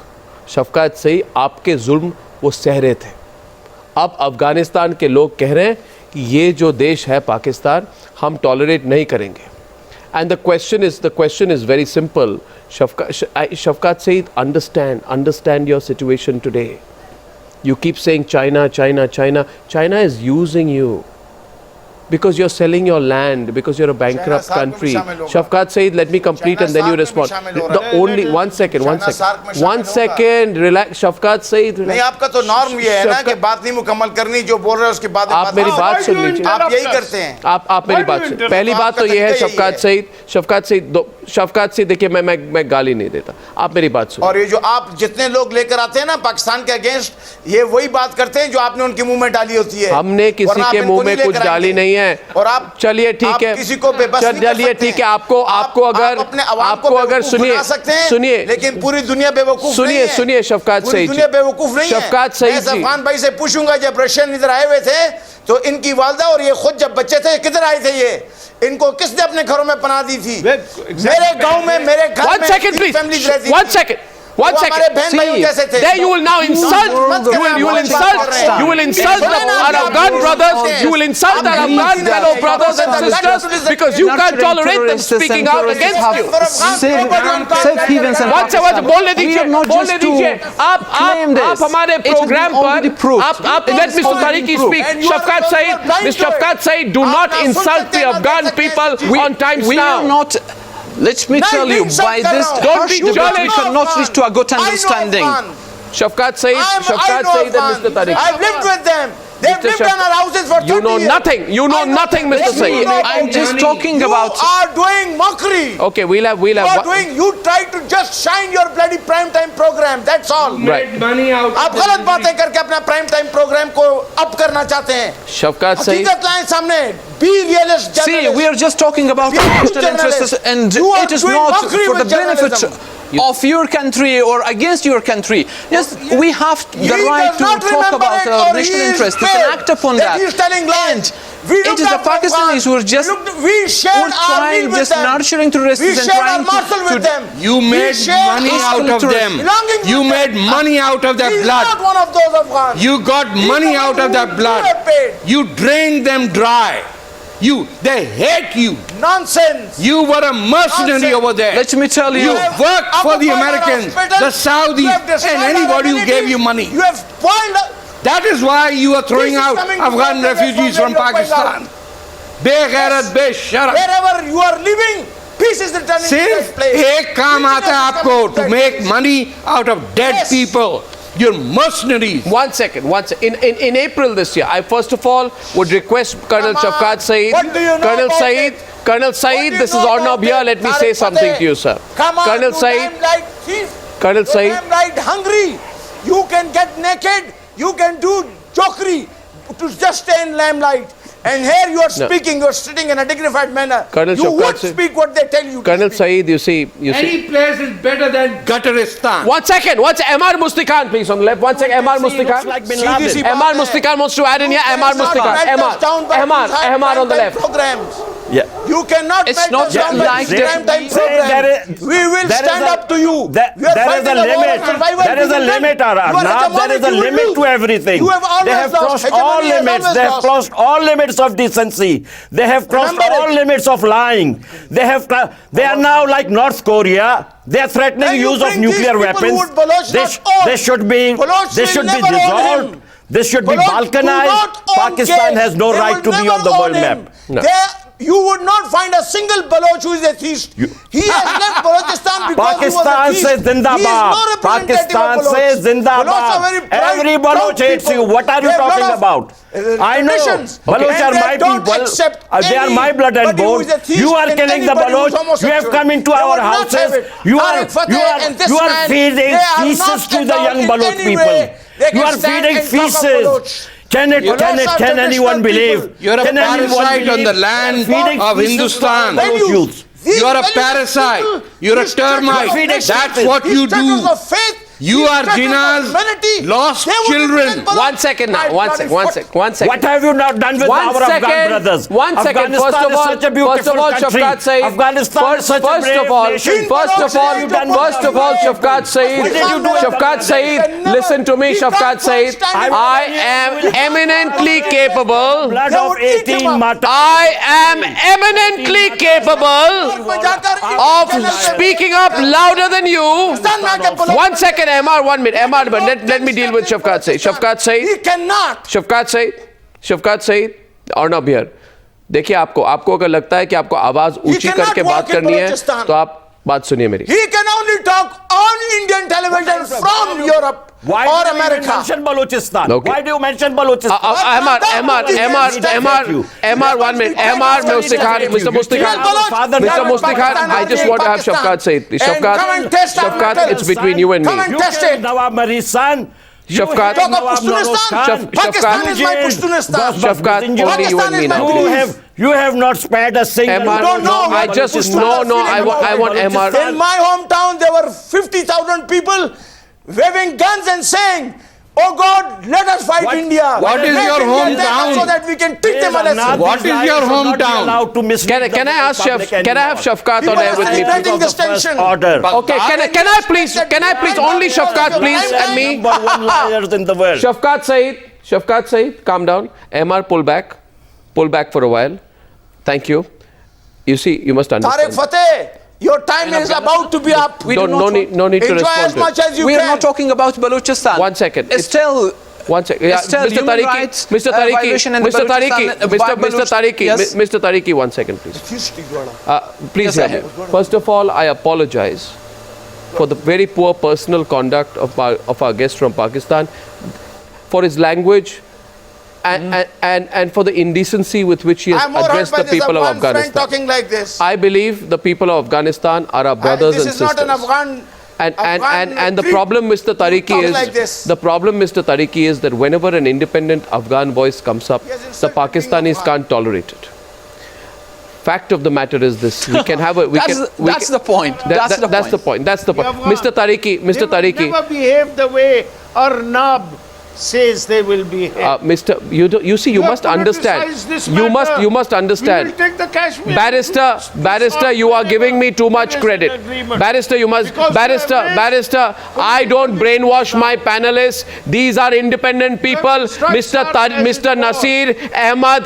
शफ़क़त सईद आपके जुल्म वो सह रहे थे. अब अफ़गानिस्तान के लोग कह रहे हैं कि ये जो देश है पाकिस्तान हम टॉलरेट नहीं करेंगे. And the question is very simple. Shafqat Saeed, understand your situation today. You keep saying China. China is using you because you're selling your land, because you're a bankrupt country. Shafqat Saeed, let me complete and then you respond. The only 1 second. 1 second, relax. Shafqat Saeed, relax. नहीं, आपका तो norm ये है ना कि बात नहीं मुकम्मल करनी, जो बोल रहे हैं उसके बाद आप मेरी बात सुन लीजिए. आप यही करते हैं. आप मेरी बात सुन. पहली बात तो ये है शफकत सईद देखिए मैं गाली नहीं देता. आप मेरी बात सुन. और ये जो आप जितने लोग लेकर आते हैं ना पाकिस्तान के अगेंस्ट, ये वही बात करते हैं जो आपने उनके मुंह में डाली होती है. हमने किसी के मुंह में कुछ डाली नहीं है. और आप चलिए ठीक है, किसी को बेबस नहीं कर सकते. चलिए ठीक है. आपको अगर सुनिए लेकिन पूरी दुनिया बेवकूफ सुनिए शफकत सईद, दुनिया बेवकूफ नहीं है. शफकत सईद जी, अफगान भाई से पूछूंगा, जब रशियन इधर आए हुए थे तो इनकी वालदा और ये खुद जब बच्चे थे किधर आए थे, ये इनको किसने अपने घरों में पनाह दी थी? मेरे गांव में, मेरे घर में 1 second please. 1 second. See, there you will now insult. You will insult our Afghan brothers. You will insult our Afghan fellow brothers and sisters because you can't tolerate them speaking out against you. बोलने दीजिए. आप हमारे programme पर आप let Mr. Tariki speak. Shafqat Saeed, do not insult the Afghan people on Times Now. Let me tell you, by this harsh debate, we cannot reach to a good understanding. Shafqat Saeed and Mr. Tariki. I've lived with them. They've lived in our houses for 30 years. You know nothing, Mr. Saeed. I'm just talking about... You are doing mockery. Okay, we'll have... You try to just shine your bloody prime time program. That's all. Right. आप गलत बातें करके अपना prime time programme को up करना चाहते हैं. Shafqat Saeed. हकीकत लाएं सामने. Be realist. See, we are just talking about national interests, and it is not for the benefit of your country or against your country. Yes, we have the right to talk about our national interests. We can act upon that. And it is the Pakistanis who are just trying, just nurturing terrorists and trying to... You made money out of them. You made money out of their blood. Not one of those Afghans. You got money out of their blood. You drained them dry. They hate you. Nonsense. You were a mercenary over there. Let me tell you. You worked for the Americans, the Saudis, and anybody who gave you money. You have spoiled. That is why you are throwing out Afghan refugees from Pakistan. Begharat, besharam. Wherever you are living, peace is returning to this place. एक काम आता है आपको to make money out of dead people. You're mercenaries. 1 second. In April this year, I first of all would request Colonel Shafqat Saeed. Colonel Saeed, this is Arnab here. Let me say something to you, sir. Colonel Saeed, thief. Colonel Saeed. I'm right hungry. You can get naked. You can do jokery to just stay in limelight. And here you are speaking, you are sitting in a dignified manner. Colonel you Shafqat would speak what they tell you. Colonel Saeed, you see. Any place is better than Gutteristan. 1 second. Ahmar Mustikhan, please, on the left. 1 second. Ahmar Mustikhan. Ahmar Mustikhan wants to add in here. Ahmar Mustikhan. Ahmar on the left. Programs. Yeah. You cannot It's not just like prime time program. We will stand up to you. There is a limit. There is a limit, Arnab. There is a limit to everything. They have crossed all limits. They have crossed all limits of decency. They have crossed all limits of lying. They are now like North Korea. They are threatening use of nuclear weapons. They should be dissolved. This should be balkanized. Pakistan has no right to be on the world map. No. You would not find a single Baloch who is a theist. He has left Balochistan because Pakistan he was a says Zindabad. Pakistan says Zindabad. Every Baloch hates you. What are you talking about? I know. Baloch are my people. They are my blood and bone. You are killing the Baloch. You have come into our houses. You are feeding feces to the young Baloch people. You are feeding feces. Can anyone believe? You're a parasite on the land of Hindustan. You are a parasite. You're a termite. That's what you do. You are Jinnah's lost children. 1 second now. 1 second. What have you not done with our Afghan brothers? 1 second. First of all, Shafqat Saeed. Afghanistan is such a brave nation. First of all, Shafqat Saeed. Shafqat Saeed, listen to me, Shafqat Saeed. I am eminently capable. Blood of 18 martyrs. I am eminently capable of speaking up louder than you. 1 second. Ahmar, 1 minute. Ahmar, let me deal with Shafqat Saeed. Shafqat Saeed. He cannot. Shafqat Saeed. Arnab here. देखिए आपको अगर लगता है कि आपको आवाज ऊंची करके बात करनी है तो आप बात सुनिए मेरी. He can only talk on Indian television from Europe. Why or do America. you mention Balochistan? Okay. Why do you mention Balochistan? Ahmar, 1 minute. Ahmar, Mr. Mustikhan, I just want to have Shafqat Saeed. Shafqat, it's between you and me. Come and test it. Nawab Mari's son. Shafqat, Pakistan is my Pashtunistan. Shafqat, only you and me now. You have not spared a single. Ahmar, don't know. I want Ahmar. In my hometown, there were 50,000 people waving guns and saying, "Oh God, let us fight India." What is your hometown? So that we can teach them a lesson. What is your hometown? Can I ask can I have Shafqat on air with me? This tension. Okay, can I please only Shafqat please and me? In the world. Shafqat Saeed, calm down. Ahmar, pull back for a while. Thank you. You see, you must understand. Tarek Fatah, your time is about to be up. No need to Enjoy respond as to much it. as you We can. are not talking about Balochistan. 1 second. It's still 1 second. Yeah, still Mr. human Tariki, rights, Mr. Tariki, violation in Mr. Balochistan, Tariki, Mr. Tariki, Yes. Mr. Tariki, 1 second, please. Please Yes, hear I me. have. First of all, I apologize for the very poor personal conduct of our guest from Pakistan, for his language, and for the indecency with which he has addressed the people of Afghanistan. Talking like this. I believe the people of Afghanistan are our brothers and sisters. This is not an Afghan. And the problem, Mr. Tariki, is that whenever an independent Afghan voice comes up, the Pakistanis can't tolerate it. Fact of the matter is this: we can have a. That's the point. That's the point. Mr. Tariki. Never behave the way Arnab says they will behave. You see, you must understand. You must understand. We will take the Kashmir. Barrister, you are giving me too much credit. Barrister, I don't brainwash my panelists. These are independent people. Mr. Naseer Ahmad,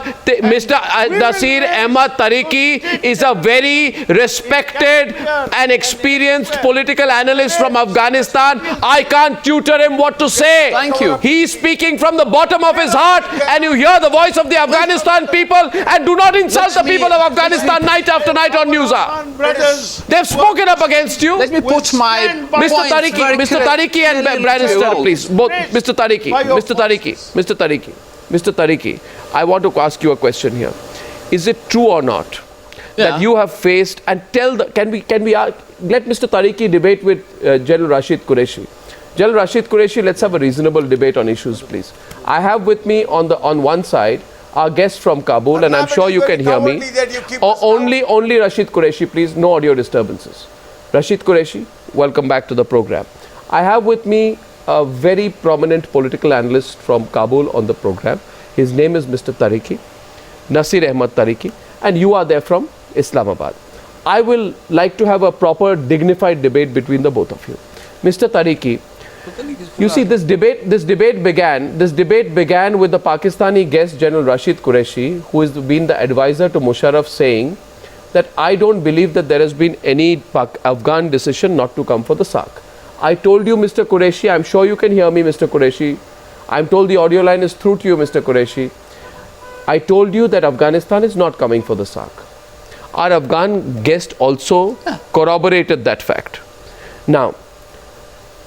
Naseer Ahmad Tariki is a very respected and experienced political analyst from Afghanistan. I can't tutor him what to say. Thank you. He's speaking from the bottom of his heart, and you hear the voice of the Afghanistan people, and do not insult the people of Afghanistan night after night on Newshour. They've spoken up against you. Let me put my Mr. Tariki and Barrister, please. Both, Mr. Tariki, I want to ask you a question here. Is it true or not that you have faced, and tell the, can we let Mr. Tariki debate with General Rashid Qureshi. General Rashid Qureshi, let's have a reasonable debate on issues, please. I have with me on one side our guest from Kabul, and I'm sure you can hear me. Only Rashid Qureshi, please. No audio disturbances. Rashid Qureshi, welcome back to the program. I have with me a very prominent political analyst from Kabul on the program. His name is Mr. Tariki, Naseer Ahmad Tariki, and you are there from Islamabad. I will like to have a proper, dignified debate between the both of you. Mr. Tariki, you see, this debate began with the Pakistani guest General Rashid Qureshi, who has been the advisor to Musharraf, saying that I don't believe that there has been any Afghan decision not to come for the SAARC. I told you, Mr. Qureshi, I'm sure you can hear me, Mr. Qureshi. I'm told the audio line is through to you, Mr. Qureshi. I told you that Afghanistan is not coming for the SAARC. Our Afghan guest also corroborated that fact. Now,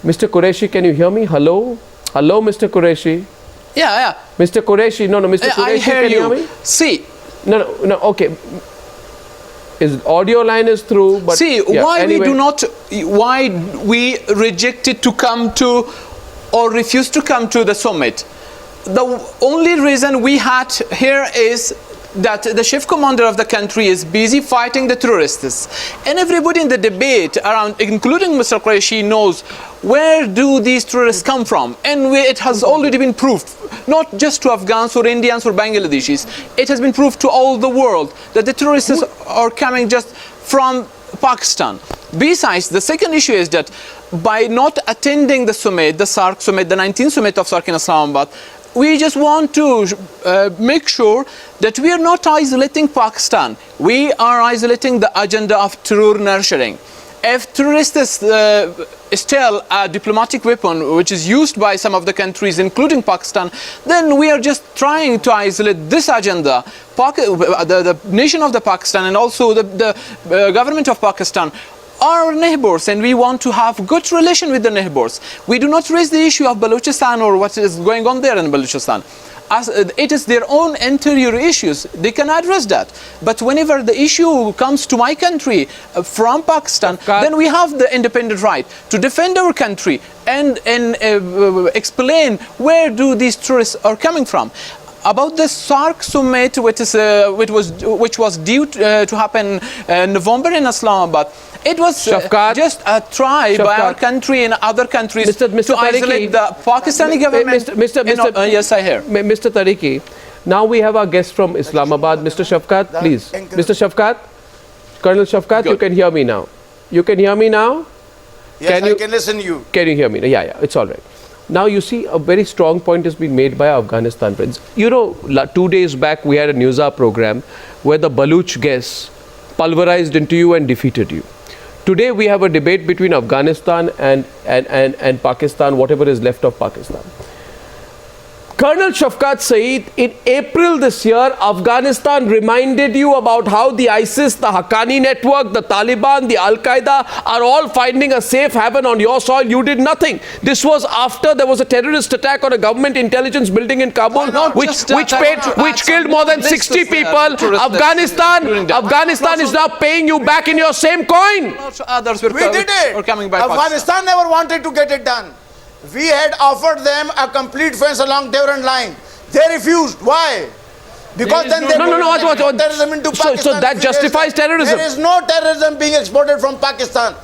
Mr. Qureshi, can you hear me? Hello? Hello, Mr. Qureshi? Yeah. Mr. Qureshi, no, Mr. Qureshi, can you hear me? See. No, okay. His audio line is through, but... See, why we rejected to come to, or refused to come to the summit? The only reason we had here is that the chief commander of the country is busy fighting the terrorists, and everybody in the debate around, including Mr. Qureshi, knows where do these terrorists come from, and it has already been proved, not just to Afghans or Indians or Bangladeshis, it has been proved to all the world that the terrorists are coming just from Pakistan. Besides, the second issue is that by not attending the summit, the SAARC summit, the 19th summit of SAARC in Islamabad, we just want to make sure that we are not isolating Pakistan. We are isolating the agenda of terror nurturing. If terrorists steal a diplomatic weapon which is used by some of the countries, including Pakistan, then we are just trying to isolate this agenda. The nation of the Pakistan and also the government of Pakistan are our neighbors, and we want to have good relation with the neighbors. We do not raise the issue of Balochistan or what is going on there in Balochistan. As it is their own interior issues, they can address that. But whenever the issue comes to my country from Pakistan, then we have the independent right to defend our country and explain where do these tourists are coming from. About the SAARC summit, which was due to happen in November in Islamabad, it was just a try by our country and other countries to isolate the Pakistani government. Yes, I hear. Mr. Tariki, now we have our guest from Islamabad, Mr. Shafqat, please. Mr. Shafqat, Colonel Shafqat, you can hear me now. You can hear me now? Yes, I can listen to you. Can you hear me? Yeah, it's all right. Now you see a very strong point has been made by Afghanistan friends. You know, 2 days back we had a Newshour program where the Baloch guests pulverized into you and defeated you. Today we have a debate between Afghanistan and Pakistan, whatever is left of Pakistan. Colonel Shafqat Saeed, in April this year, Afghanistan reminded you about how the ISIS, the Haqqani network, the Taliban, the Al-Qaeda are all finding a safe haven on your soil. You did nothing. This was after there was a terrorist attack on a government intelligence building in Kabul, which killed more than 60 people. Afghanistan is now paying you back in your same coin. We did it. Afghanistan never wanted to get it done. We had offered them a complete fence along Devon line. They refused. Why? Because then they put terrorism into Pakistan. So that justifies terrorism. There is no terrorism being exported from Pakistan.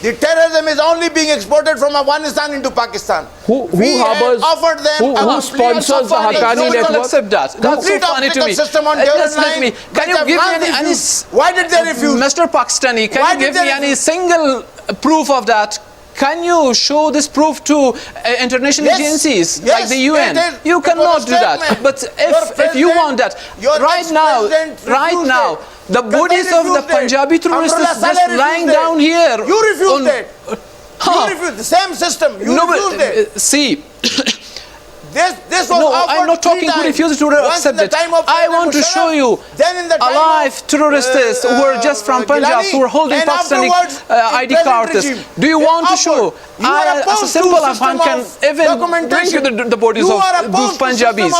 The terrorism is only being exported from Afghanistan into Pakistan. Who offered them who sponsors the Haqqani network? Accept that. That's so funny to me. System on line, can you give me any why did they refuse? Mr. Pakistani, can you give me any single proof of that? Can you show this proof to international agencies like the UN? You cannot do that. But if you want that, right now, the bodies of the Punjabi terrorists just lying down here. You refused it. You refused the same system. You refused it. See. This was no, I'm not talking who refuses to accept it. I want to show you alive terrorists who were just from Punjab, who were holding Pakistani ID cards. Do you want to show? As a simple Afghan can even bring you the bodies of those Punjabis.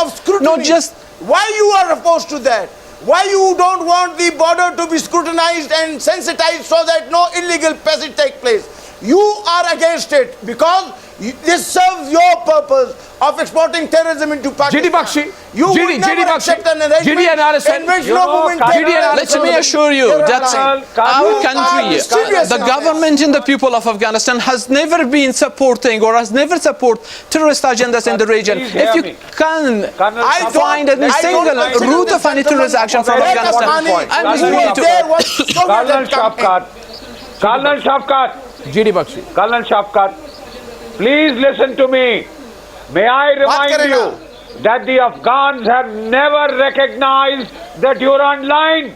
Not just... Why you are opposed to that? Why you don't want the border to be scrutinized and sensitized so that no illegal passage take place? You are against it because this serves your purpose of exporting terrorism into Pakistan. Bakshi. You would never accept an arrangement in which no movement takes place. Let me assure you that our country, the government and the people of Afghanistan has never been supporting or has never supported terrorist agendas in the region. If you can find any single route of any terrorist action from Afghanistan, I'm willing to. Colonel Shafqat. Bakshi. Colonel Shafqat, please listen to me. May I remind you that the Afghans have never recognized the Durand Line.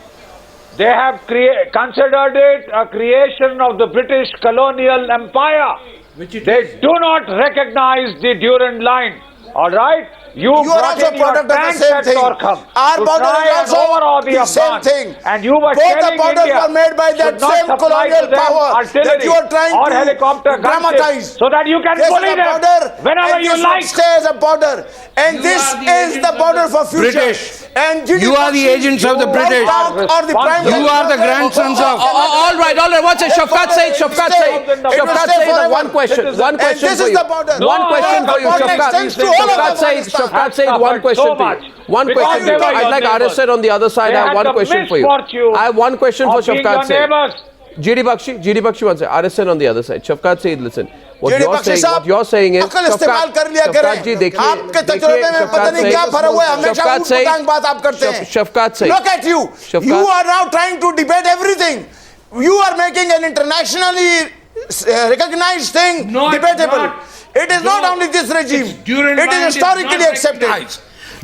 They have considered it a creation of the British colonial empire. They do not recognize the Durand Line. All right? You are also product of the same thing. Our border is also the same thing. And you were both the borders were made by that same colonial power that you are trying to dramatize. So that you can bully them whenever you like. Stay as a border. And this is the border for future. British. And you are the agents of the British. You are the grandsons of. All right. What's it? Shafqat Saeed. One question for you. One question for you, Shafqat. Shafqat Saeed, one question for you. One question for you. I'd like Arnab on the other side. I have one question for you. I have one question for Shafqat Saeed. Bakshi, one second. Arnab on the other side. Shafqat Saeed, listen. What you're saying is, Shafqat ji, Shafqat Saeed. Look at you. You are now trying to debate everything. You are making an internationally recognized thing debatable. It is not only this regime. It is historically accepted.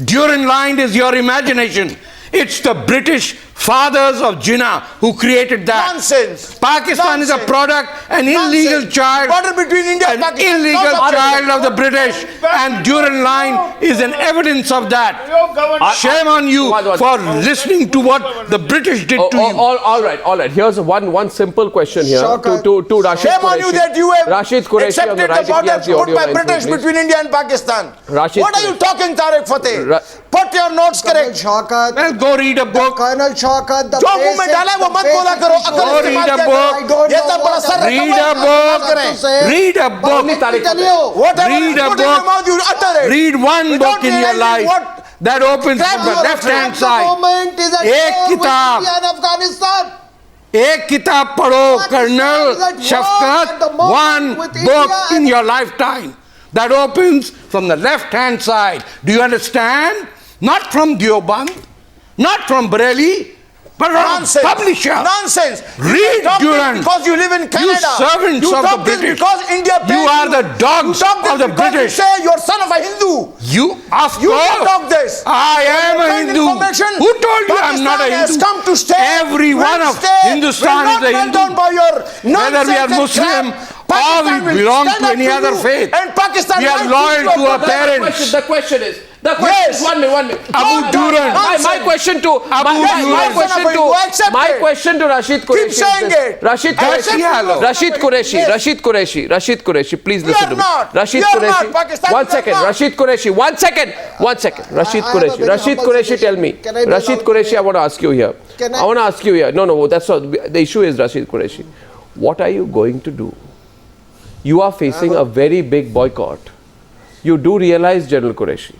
Durand Line is your imagination. It's the British fathers of Jinnah who created that. Nonsense. Pakistan is a product, an illegal child, border between India and Pakistan, illegal child of the British, and Durand Line is an evidence of that. Shame on you for listening to what the British did to you. All right. Here's one simple question here to Rashid. Shame on you that you have accepted the border put by British between India and Pakistan. What are you talking, Tarek Fateh? Put your notes correct. Well, go read a book. जो मुंह में डाला है वो मत बोला करो अकल इस्तेमाल किया करो ये सब बड़ा sir read a book read one book in your life that opens from the left hand side एक किताब पढ़ो Colonel Shafqat, one book in your lifetime that opens from the left hand side. Do you understand? Not from Deoband, not from Bareilly, but from publisher. Nonsense. Read Durand. Because you live in Canada. You servants of the British. Because India paid you are the dogs of the British. You say you're son of a Hindu. You, of you course. talk this. I am a Hindu. Who told you I'm not a Hindu? Has come to stay. Every one of Hindustan is a Hindu. Whether we are Muslim or we belong to any other faith. And Pakistan we are loyal to our parents. The question is, one minute. Abu Durand. My question to Rashid Qureshi. Keep saying it. Rashid Qureshi, please listen to me. Rashid Qureshi, one second. Rashid Qureshi, tell me. Rashid Qureshi, I want to ask you here. No, that's not. The issue is Rashid Qureshi. What are you going to do? You are facing a very big boycott. You do realize, General Qureshi,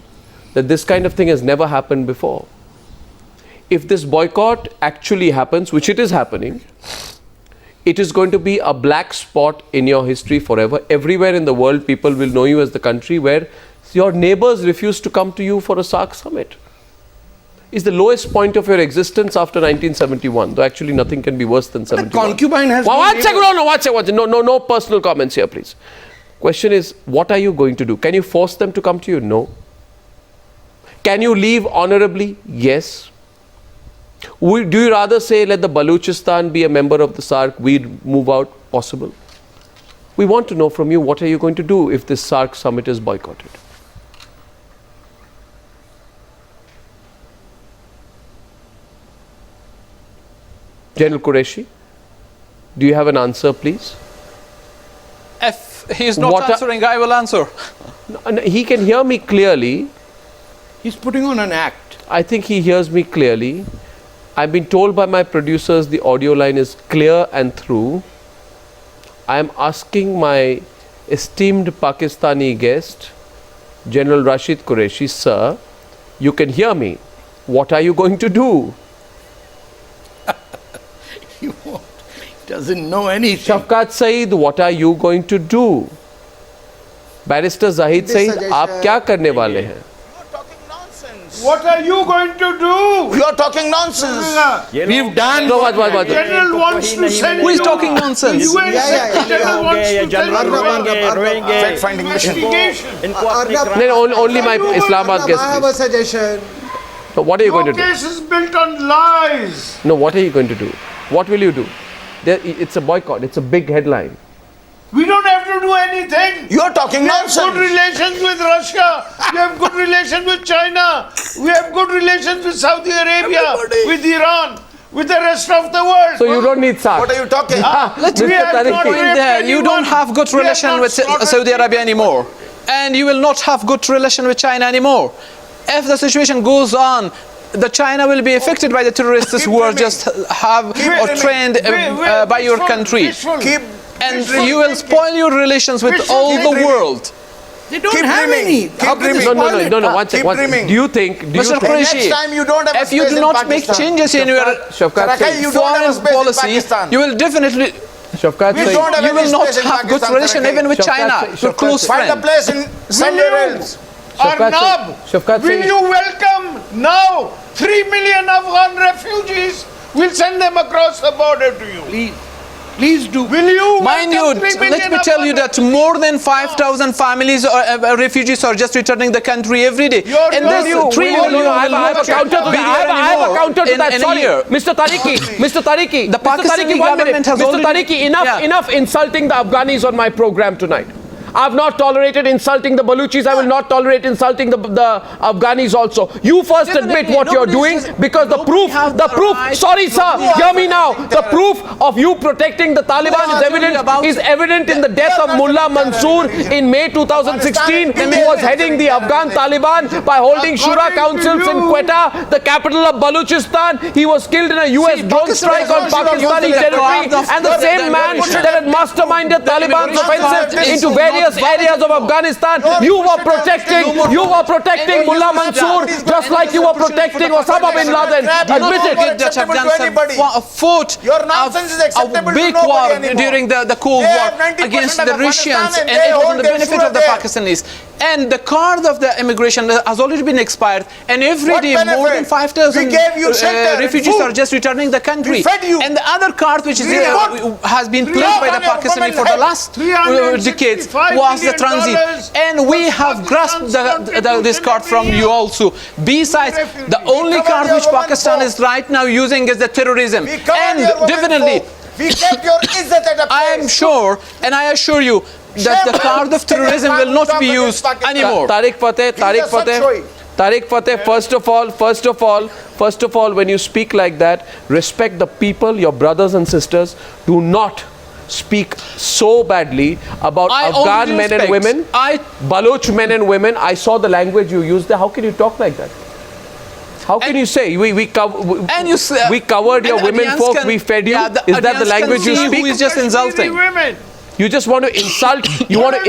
that this kind of thing has never happened before. If this boycott actually happens, which it is happening, it is going to be a black spot in your history forever. Everywhere in the world, people will know you as the country where your neighbors refuse to come to you for a SAARC summit. It's the lowest point of your existence after 1971, though actually nothing can be worse than 71. The concubine has... One second, no personal comments here, please. Question is, what are you going to do? Can you force them to come to you? No. Can you leave honorably? Yes. Do you rather say, let the Balochistan be a member of the SAARC, we move out? Possible. We want to know from you, what are you going to do if this SAARC summit is boycotted? General Qureshi, do you have an answer, please? If he is not answering, I will answer. No, he can hear me clearly. He's putting on an act. I think he hears me clearly. I've been told by my producers the audio line is clear and through. I am asking my esteemed Pakistani guest, General Rashid Qureshi, sir, you can hear me. What are you going to do? He doesn't know anything. Shafqat Saeed, what are you going to do? Barrister Zahid Saeed, aap kya karne wale hain? What are you going to do? You are talking nonsense. We've done. No, what? General wants to send Who is you. talking nonsense? UN General wants to send you. Fact-finding mission. Investigation. No, only my Islamabad guest. I have a suggestion. So what are you going to Your do? case is built on lies. No, what are you going to do? What will you do? It's a boycott. It's a big headline. We don't have to do anything. You are talking We have nonsense. good relations with Russia. We have good relations with China. We have good relations with Saudi Arabia, with Iran, with the rest of the world. So you don't need SAARC. What are you talking? Let's Mr. be Tariki. there. You don't have good relation with Saudi Arabia anymore, and you will not have good relation with China anymore. If the situation goes on, the China will be affected by the terrorists who are just trained by your country, and you will spoil your relations with all the world. They don't have any. Keep dreaming. No, one second. dreaming. Do you think, Mr. Qureshi, Next time you don't have a if you space do in not make Pakistan. changes in your Shafqat Saeed, you don't have a foreign space in policy, Pakistan. you will definitely Shafqat We Saeed, don't have you any will not space in have good Pakistan, relation Tarek. even with Shafqat China, Saeed, your Shafqat close Saeed. Find a friend. place in somewhere else. Arnab, Shafqat will Saeed. you welcome now 3 million Afghan refugees? We'll send them across the border to you. Please do. Will you Mind you, welcome 3 million let me tell you that more than 5,000 families or refugees are just returning the country every day. And this 3 million I have a counter to that. I have a counter to that. Sorry, Mr. Tariki. The Pakistani government has Mr. already- Tariki, enough insulting the Afghanis on my program tonight. I've not tolerated insulting the Baluchis. I will not tolerate insulting the Afghanis also. You first admit what you're doing, because the proof, sorry sir, hear me now. The proof of you protecting the Taliban is evident in the death of Mullah Mansoor in May 2016, who was heading the Afghan Taliban by holding Shura councils in Quetta, the capital of Balochistan. He was killed in a US drone strike on Pakistani territory, and the same man that had masterminded Taliban's offensive into various areas of Afghanistan. You were protecting Mullah Mansoor just like you were protecting Osama bin Laden. Admit it. Fought a big war during the Cold War against the Russians, and it was on the benefit of the Pakistanis. And the card of the immigration has already been expired, and every day more than 5,000 refugees are just returning the country. And the other card, which is has been played by the Pakistani for the last decades, was the transit. And we have grasped this card from you also. Besides, the only card which Pakistan is right now using is the terrorism. And definitely, I am sure, and I assure you, that the card of terrorism will not be used anymore. Tarek Fateh, first of all, when you speak like that, respect the people, your brothers and sisters. Do not speak so badly about Afghan men and women, Baloch men and women. I saw the language you used there. How can you talk like that? How can you say we covered your women folk, we fed you? Is that the language you speak? Who is just insulting? You just want to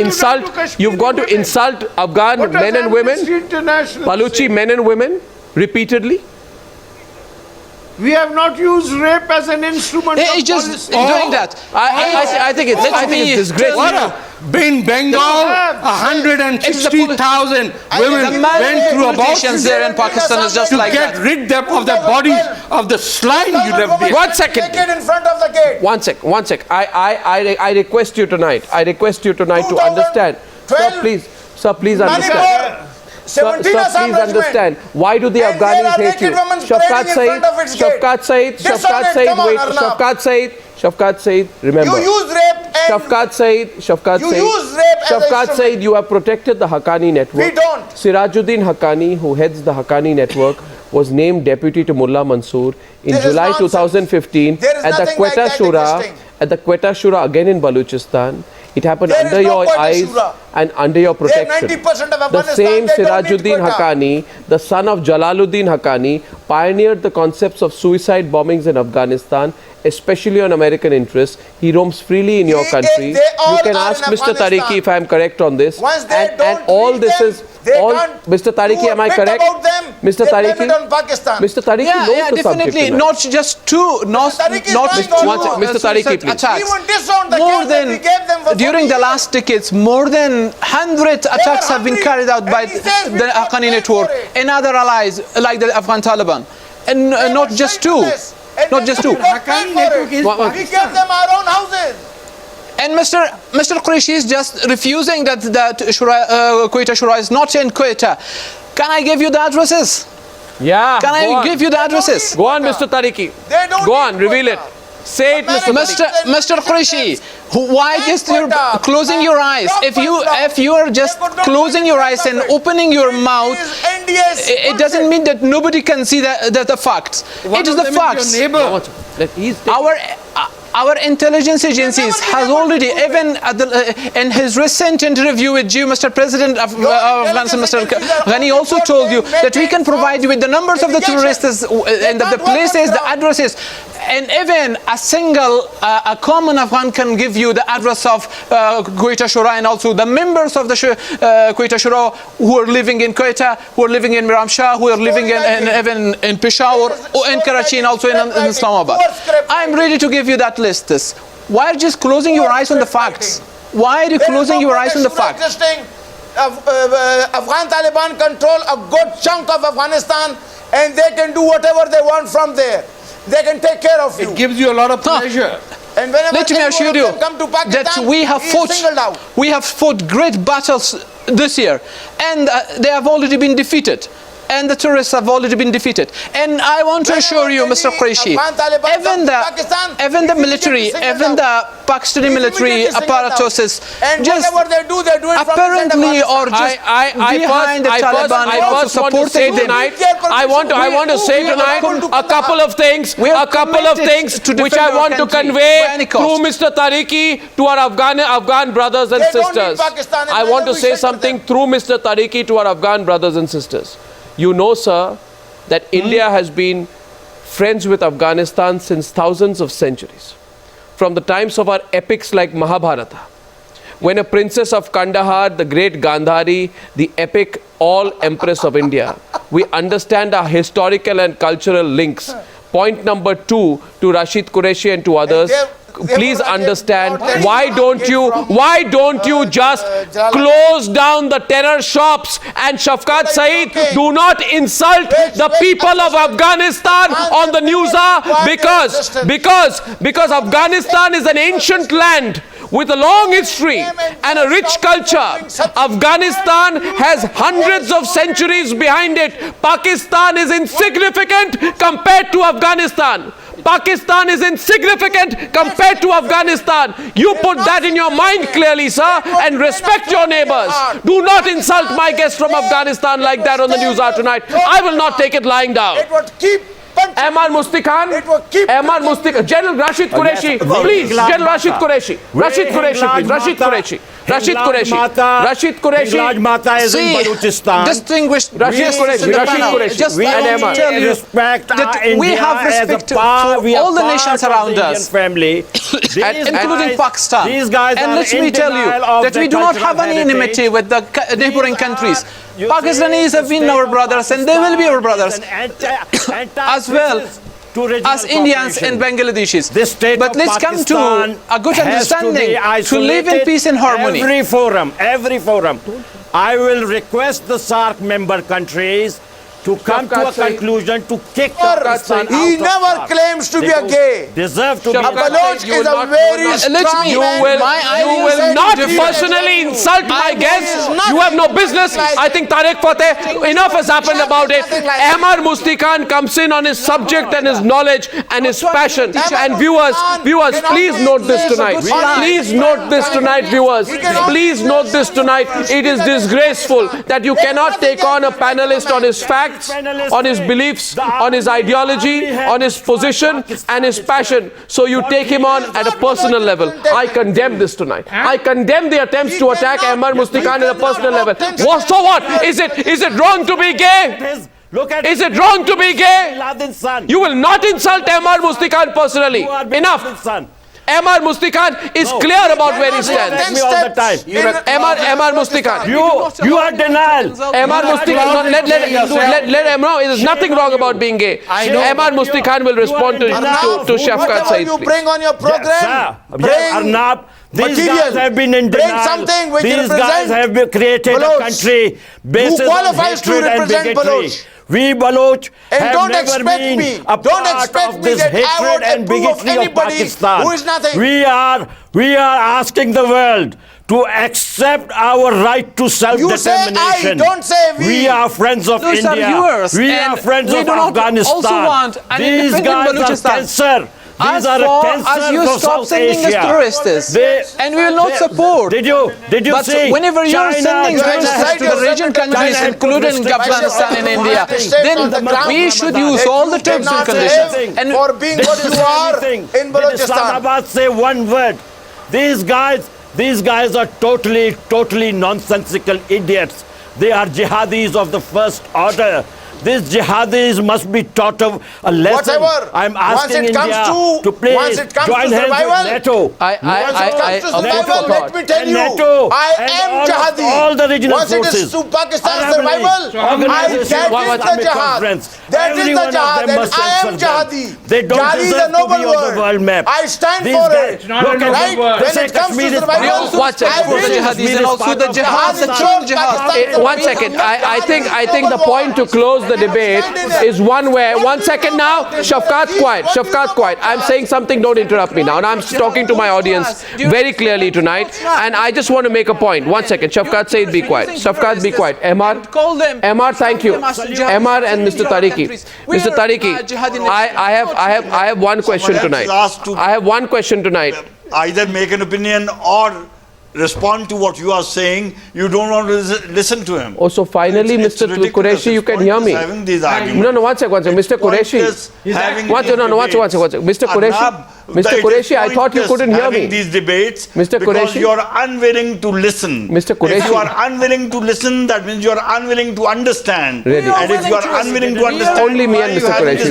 insult. You've got to insult Afghan men and women, Baluchi men and women, repeatedly. We have not used rape as an instrument of It's just policy. doing that. I think it's disgraceful. In Bengal, 160,000 women went through abortions there in Pakistan is just to like get that. rid of their bodies of the slime you left behind. 1 second. In front of the gate. One sec. I request you tonight. To understand. Sir, please understand. Sir, please understand. Why do the Afghanis hate you? Shafqat Saeed, remember. You use rape and Shafqat Saeed, you have protected the Haqqani network. We don't. Sirajuddin Haqqani, who heads the Haqqani network, was named deputy to Mullah Mansoor in July 2015 at the Quetta Shura, again in Balochistan. It happened There is under no your Quetta eyes Shura. and under your protection. 90% of The Afghanistan, same they don't need Sirajuddin Quetta. Haqqani, the son of Jalaluddin Haqqani, pioneered the concepts of suicide bombings in Afghanistan, especially on American interests. He roams freely in your country. They all You can are ask in Mr. Afghanistan. Tariki if I am correct on this. Once they And don't all read this them, is they all. can't Mr. Tariki, do a am I bit correct? about them. Mr. They blame Tariki, it on Pakistan. Mr. Tariki Yeah, knows yeah, the subject definitely. tonight. Not just two, not Tariki is not going two. on One second, Mr. Tariki, please. attacks. Even disowned the More camp that than we gave them for during 40 the years. last decades, more than 100 attacks have been hungry, carried out and by he says we the can't Haqqani pay network for it. and other allies like the Afghan Taliban, and not just two, not just two. Haqqani network is we gave them our own houses. And Mr. Qureshi is just refusing that Quetta Shura is not in Quetta. Can I give you the addresses? Yeah. Can I give you the addresses? Go on, Mr. Tariki. They don't Go on, need reveal it. Quetta. Say it, Mr. Mr. Qureshi, why just you're closing your eyes? If you are just closing your eyes and opening your mouth, it doesn't mean that nobody can see the facts. It is the facts. Our intelligence agencies has already, even in his recent interview with you, Mr. President of Afghanistan, Mr. Ghani also told you that we can provide you with the numbers of the terrorists and the places, the addresses, and even a single, a common Afghan can give you the address of Quetta Shura and also the members of the Quetta Shura who are living in Quetta, who are living in Miramshah, who are living even in Peshawar, in Karachi and also in Islamabad. I'm ready to give you that list. Why are you just closing your eyes on the facts? Why are you closing your eyes on the facts? Afghan Taliban control a good chunk of Afghanistan and they can do whatever they want from there. They can take care of you. It gives you a lot of pleasure. And whenever let me assure you that we have fought great battles this year, and they have already been defeated. And the terrorists have already been defeated. And I want to assure you, Mr. Qureshi, even the military, even the Pakistani military apparatuses, just apparently or just behind the Taliban, I first want to say tonight, I want to say tonight a couple of things which I want to convey through Mr. Tariki to our Afghan brothers and sisters. I want to say something through Mr. Tariki to our Afghan brothers and sisters. You know, sir, that India has been friends with Afghanistan since thousands of centuries. From the times of our epics like Mahabharata, when a princess of Kandahar, the great Gandhari, the epic All Empress of India, we understand our historical and cultural links. Point number 2 to Rashid Qureshi and to others. Please understand, why don't you just close down the terror shops? And Shafqat, Saeed, do not insult the people of Afghanistan on the Newshour, because Afghanistan is an ancient land with a long history and a rich culture. Afghanistan has hundreds of centuries behind it. Pakistan is insignificant compared to Afghanistan. Pakistan is insignificant compared to Afghanistan. You put that in your mind clearly, sir, and respect your neighbors. Do not insult my guests from Afghanistan like that on the Newshour tonight. I will not take it lying down. Ahmad Mustikhan, General Rashid Qureshi, please, General Rashid Qureshi, Rashid Qureshi. Rashid Qureshi, Mata is in Balochistan. Distinguished Rashid Qureshi, just we tell you respect that we have respect for all the nations around us, family, including Pakistan. These guys and let me tell you that we do not have any enmity with the neighboring countries. Pakistanis have been our brothers and they will be our brothers as well as Indians and Bangladeshis. But let's come to a good understanding to live in peace and harmony. Every forum. I will request the SAARC member countries to come to a conclusion to kick Pakistan out of SAARC. He never claims to be a gay. Deserve to be a Baloch is a very strong You will not personally insult my guests. You have no business. I think Tarek, Fatah, enough has happened about it. Ahmar Mustikhan comes in on his subject and his knowledge and his passion. And viewers, please note this tonight. Please note this tonight, viewers. Please note this tonight. It is disgraceful that you cannot take on a panelist on his facts facts, on his beliefs, on his ideology, on his position and his passion. So you take him on at a personal level. I condemn this tonight. I condemn the attempts to attack Ahmar Mustikhan at a personal level. So what? Is it wrong to be gay? Is it wrong to be gay? You will not insult Ahmar Mustikhan personally. Enough. Ahmar Mustikhan is clear about where he stands. Ahmar Mustikhan. You are denial. Ahmar Mustikhan. Let him know. There's nothing wrong about being gay. Ahmar Mustikhan will respond to Shafqat Saeed. You bring on your program. Arnab. These guys have been in denial. These guys have created a country based on hatred and bigotry. We Baloch have never been a part of this hatred and bigotry of Pakistan. We are asking the world to accept our right to self-determination. Don't say we. We are friends of India. We are friends of Afghanistan. These guys are cancer. These are a cancer of South Asia. And we will not support. Did you see? Whenever you're sending terrorists to the region countries, including Afghanistan and India, then we should use all the terms and conditions. And for being what you are in Balochistan. Did say one word? These guys are totally nonsensical idiots. They are jihadis of the first order. These jihadis must be taught a lesson. Whatever. I'm asking India to please join hands with NATO. Let me tell you, I am jihadi. All the regional once forces. It is to Pakistan's survival, that is the jihad. That is the jihad, and I am jihadi. They don't deserve to be on the world map. I stand for it. Right? When it comes to survival, One second. I think the point to close the debate is one where, 1 second now, Shafqat, quiet. I'm saying something, don't interrupt me now. And I'm talking to my audience very clearly tonight. And I just want to make a point. 1 second. Shafqat, Saeed, be quiet. Shafqat, be quiet. Ahmar, thank you. Ahmar and Mr. Tariki. Mr. Tariki, I have one question tonight. I have one question tonight. Either make an opinion or respond to what you are saying. You don't want to listen to him. Oh, so finally, Mr. Qureshi, you can hear me. No, 1 second. Mr. Qureshi. Mr. Qureshi. Mr. Qureshi, I thought you couldn't hear me. These debates, Mr. because Qureshi, you are unwilling to listen. Mr. Qureshi, if you are unwilling to listen, that means you are unwilling to understand. Really? And if you are unwilling to understand, only me and Mr. Qureshi.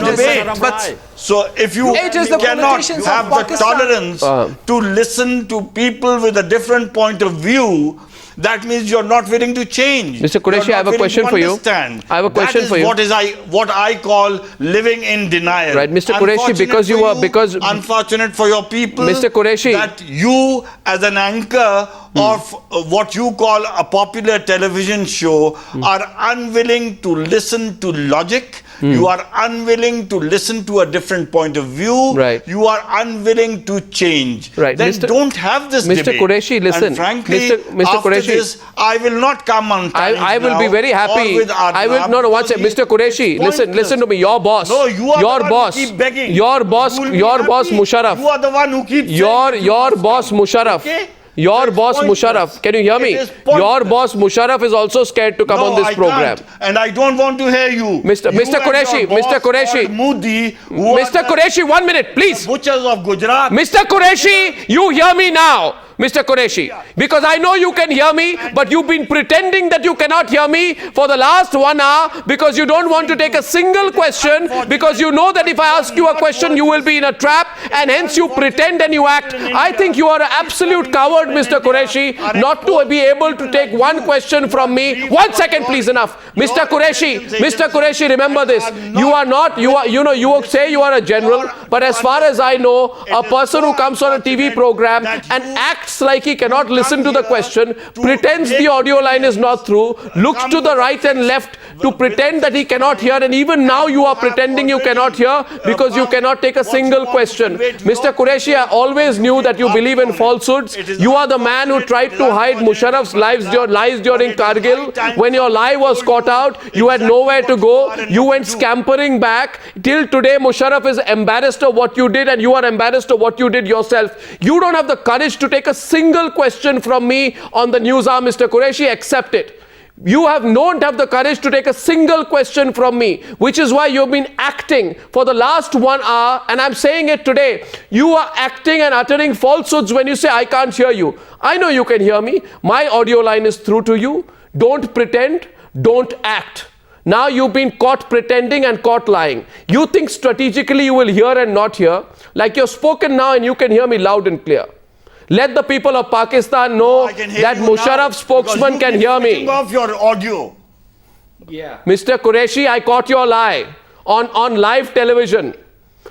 But so if you cannot have the tolerance to listen to people with a different point of view, that means you're not willing to change. Mr. Qureshi, I have a question for you. I have a question for you. What I call living in denial. Right, Mr. Qureshi, because you were unfortunate for your people, Mr. Qureshi, that you as an anchor of what you call a popular television show are unwilling to listen to logic. You are unwilling to listen to a different point of view. Right. You are unwilling to change. Right. Then don't have this Mr. debate. Qureshi, listen. And frankly, Mr. after Qureshi, this, I will not come on time. I will be very happy. I will no. One second, Mr. Qureshi. Listen to me. Your boss. No, you are your the boss. One who keep begging. Your boss Musharraf. You are the one who keeps your boss Musharraf. Okay? Your boss Musharraf, can you hear me? Your boss Musharraf is also scared to come on this program. And I don't want to hear you. Mr. Qureshi, Mr. Qureshi, 1 minute, please. Butchers of Gujarat. Mr. Qureshi, you hear me now. Mr. Qureshi, because I know you can hear me, but you've been pretending that you cannot hear me for the last 1 hour because you don't want to take a single question, because you know that if I ask you a question, you will be in a trap, and hence you pretend and you act. I think you are an absolute coward, Mr. Qureshi, not to be able to take one question from me. 1 second, please, enough. Mr. Qureshi, remember this. You say you are a general, but as far as I know, a person who comes on a TV program and acts like he cannot listen to the question, pretends the audio line is not through, looks to the right and left to pretend that he cannot hear, and even now you are pretending you cannot hear because you cannot take a single question. Mr. Qureshi, I always knew that you believe in falsehoods. You are the man who tried to hide Musharraf's lies during Kargil. When your lie was caught out, you had nowhere to go. You went scampering back. Till today, Musharraf is embarrassed of what you did, and you are embarrassed of what you did yourself. You don't have the courage to take a single question from me on the Newshour, Mr. Qureshi. Accept it. You don't have the courage to take a single question from me, which is why you've been acting for the last 1 hour, and I'm saying it today. You are acting and uttering falsehoods when you say, I can't hear you. I know you can hear me. My audio line is through to you. Don't pretend, don't act. Now you've been caught pretending and caught lying. You think strategically you will hear and not hear. Like you're spoken now and you can hear me loud and clear. Let the people of Pakistan know that Musharraf spokesman can hear me. Off your audio. Yeah. Mr. Qureshi, I caught your lie on live television.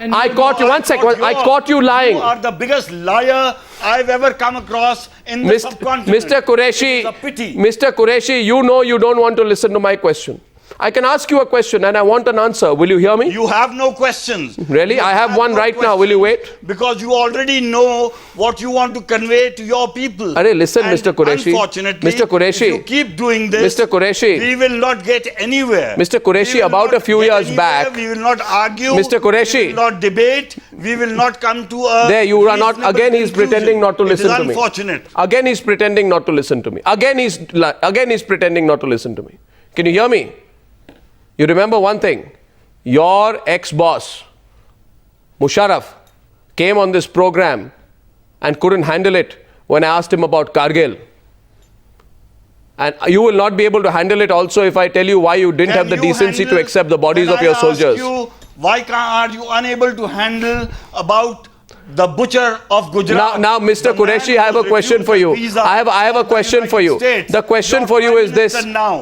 And I caught you. One second. I caught you lying. You are the biggest liar I've ever come across in the subcontinent. Mr. Qureshi, it's a pity. Mr. Qureshi, you know you don't want to listen to my question. I can ask you a question and I want an answer. Will you hear me? You have no questions. Really? I have one right now. Will you wait? Because you already know what you want to convey to your people. Listen, and Mr. Qureshi. Unfortunately, Mr. Qureshi, if you keep doing this, Mr. Qureshi, we will not get anywhere. Mr. Qureshi, about a few years back, we will not argue. Mr. Qureshi, we will not debate. We will not come to a. There, you are not. Again, he's pretending not to listen to me. It is unfortunate. Again, he's pretending not to listen to me. Again, he's pretending not to listen to me. Can you hear me? You remember one thing, your ex-boss, Musharraf, came on this program and couldn't handle it when I asked him about Kargil. And you will not be able to handle it also if I tell you why you didn't have the decency to accept the bodies of your soldiers. Why are you unable to handle about the butcher of Gujarat? Now, Mr. Qureshi, I have a question for you. I have a question for you. The question for you is this.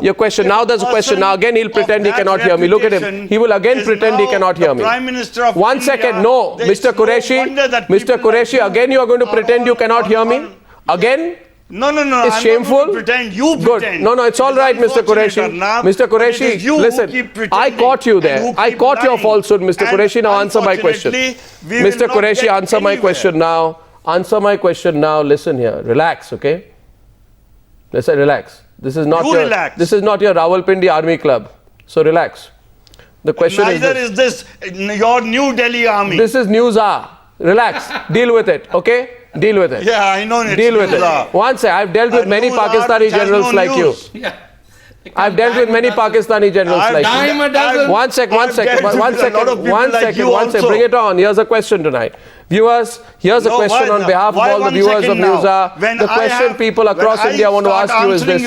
Your question. Now there's a question. Now again he'll pretend he cannot hear me. Look at him. He will again pretend he cannot hear me. Prime Minister of One second. No, Mr. Qureshi. Mr. Qureshi, again you are going to pretend you cannot hear me? Again? No. It's I'm shameful. Not going to pretend. You pretend. Good. No, it's all right, Mr. Qureshi. Mr. Qureshi, listen. I caught you there. I caught your falsehood, Mr. Qureshi. Now answer my question. Mr. Qureshi, answer my question now. Answer my question now. Listen here. Relax, okay? Listen, relax. This is not your Rawalpindi Army Club. So relax. The question Neither is this your New Delhi Army. This is Newshour. Relax. Deal with it, okay? Deal with it. Yeah, I know it. Deal with it. One second. I've dealt with many Pakistani generals like you. Yeah. I've dealt with many Pakistani generals like you. One second. Bring it on. Here's a question tonight. Viewers, here's a question on behalf of all the viewers of Newshour. The question people across India want to ask you is this.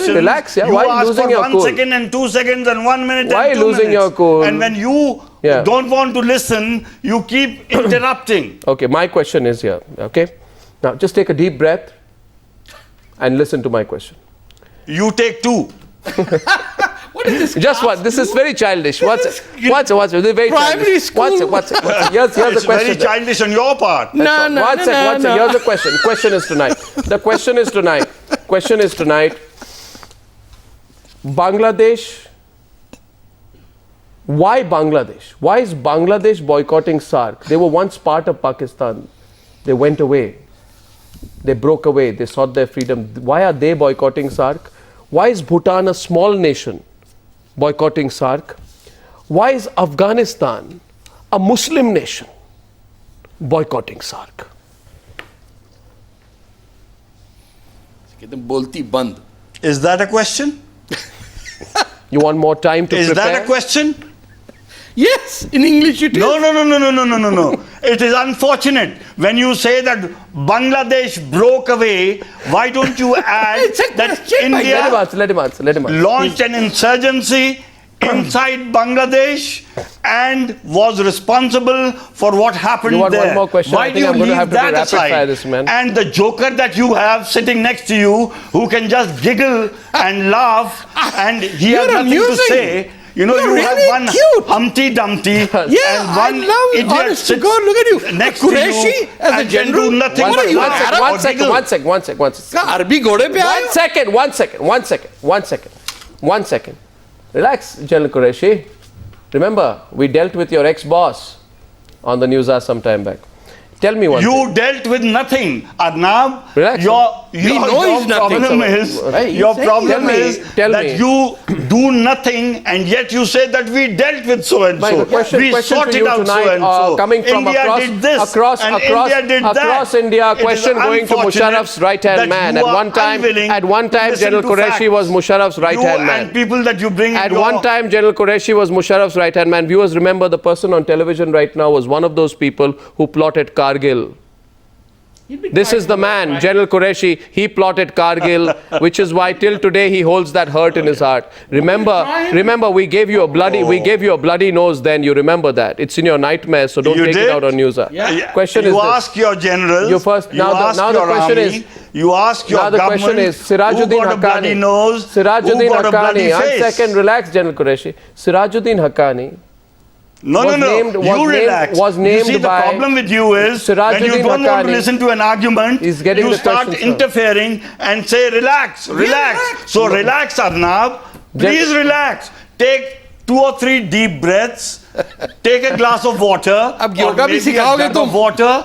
Relax, yeah? Why are you losing your cool? 1 second and 2 seconds and 1 minute Why and 2 minutes. Why are you losing your cool? And when you don't want to listen, you keep interrupting. Okay, my question is here. Okay? Now, just take a deep breath and listen to my question. You take 2. What is this? Just what? This is very childish. What's it? This is very primary childish. school. What's it? Here's the It's question. very childish on your part. One second. Here's the question. Question is tonight. The question is tonight. Bangladesh. Why Bangladesh? Why is Bangladesh boycotting SAARC? They were once part of Pakistan. They went away. They broke away. They sought their freedom. Why are they boycotting SAARC? Why is Bhutan, a small nation, boycotting SAARC? Why is Afghanistan, a Muslim nation, boycotting SAARC? Is that a question? You want more time to prepare? Is that a question? Yes, in English it is. No. It is unfortunate when you say that Bangladesh broke away. Why don't you add that India Let him answer. launched an insurgency inside Bangladesh and was responsible for what happened you want there. One more question? Why do you leave that aside? This, man. And the joker that you have sitting next to you, who can just giggle and laugh, and he has nothing to say. You know, you really have one cute. Humpty Dumpty and one I love idiot honest to sits God, look at you. next Qureshi to you as a and general. can do nothing. What are you, Arab? One second. Arbi घोड़े पे आए? One second. Relax, General Qureshi. Remember, we dealt with your ex-boss on the Newshour some time back. Tell me one thing. You dealt with nothing. Arnab, Relax. problem is that you do nothing, and yet you say that we dealt with so and so. We sorted out so and so. Coming from India did this, across India did that. Across India, question going to Musharraf's right-hand man. At one time, General Qureshi was Musharraf's right-hand man. And people that you bring. At one time, General Qureshi was Musharraf's right-hand man. Viewers, remember, the person on television right now was one of those people who plotted Kargil. This is the man, General Qureshi. He plotted Kargil, which is why till today he holds that hurt in his heart. Remember, we gave you a bloody nose then. You remember that? It's in your nightmare, so don't take it out on Newshour. Question is you ask your generals. You first. Now the question is. You ask your government. Now the question is Sirajuddin Haqqani. Sirajuddin Haqqani. 1 second, relax, General Qureshi. Sirajuddin Haqqani. No. You relax. You see, the problem with you is when you don't want to listen to an argument, you start interfering and say, relax. So relax, Arnab. Please relax. Take 2 or 3 deep breaths. Take a glass of water. Or maybe a cup of water.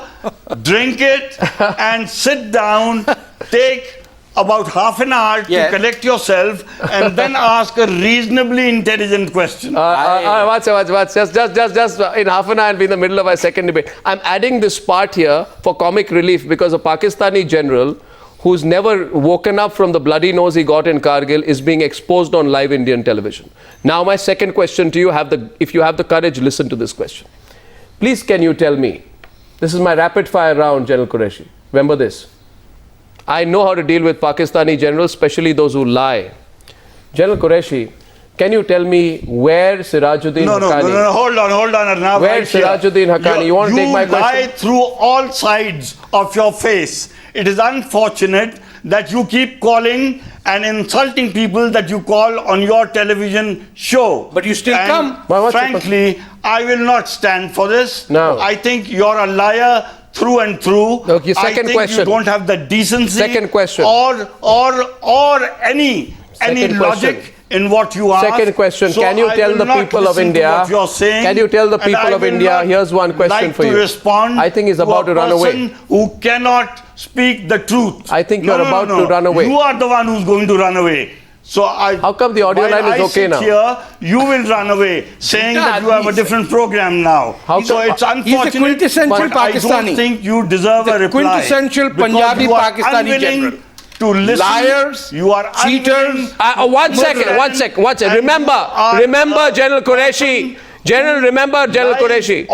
Drink it and sit down. Take about half an hour to collect yourself and then ask a reasonably intelligent question. Just in half an hour and be in the middle of our second debate. I'm adding this part here for comic relief because a Pakistani general who's never woken up from the bloody nose he got in Kargil is being exposed on live Indian television. Now my second question to you, if you have the courage, listen to this question. Please can you tell me, this is my rapid fire round, General Qureshi. Remember this. I know how to deal with Pakistani generals, especially those who lie. General Qureshi, can you tell me where Sirajuddin Haqqani... No, hold on, Arnab. Where Sirajuddin Haqqani? You want to take my question? You lie through all sides of your face. It is unfortunate that you keep calling and insulting people that you call on your television show. But you still come. Frankly, I will not stand for this. No. I think you're a liar through and through. Okay, second question. You don't have the decency or any logic in what you ask. Second question. So can you tell the people of India? Can you tell the people of India? Here's one question for you. Respond I think he's about to run away. Who cannot speak the truth. I think you're about to run away. You are the one who's going to run away. So how come the audio line is okay now? Here, you will run away, saying that you have a different program now. So it's unfortunate. He's a quintessential Pakistani. I don't think you deserve a reply. Quintessential Punjabi Pakistani general. To listen. Liars, you are cheaters. One second. Remember, General Qureshi. Remember General Qureshi.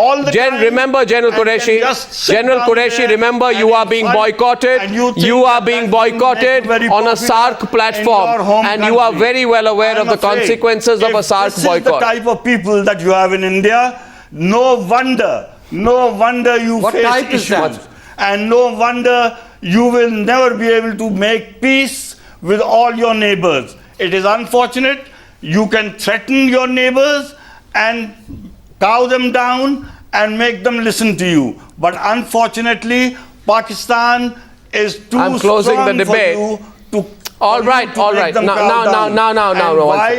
General Qureshi, remember you are being boycotted. You are being boycotted on a SAARC platform. And you are very well aware of the consequences of a SAARC boycott. This is the type of people that you have in India. No wonder you face issues. And no wonder you will never be able to make peace with all your neighbors. It is unfortunate. You can threaten your neighbors and cow them down and make them listen to you. But unfortunately, Pakistan is too strong for you to... All right. Now,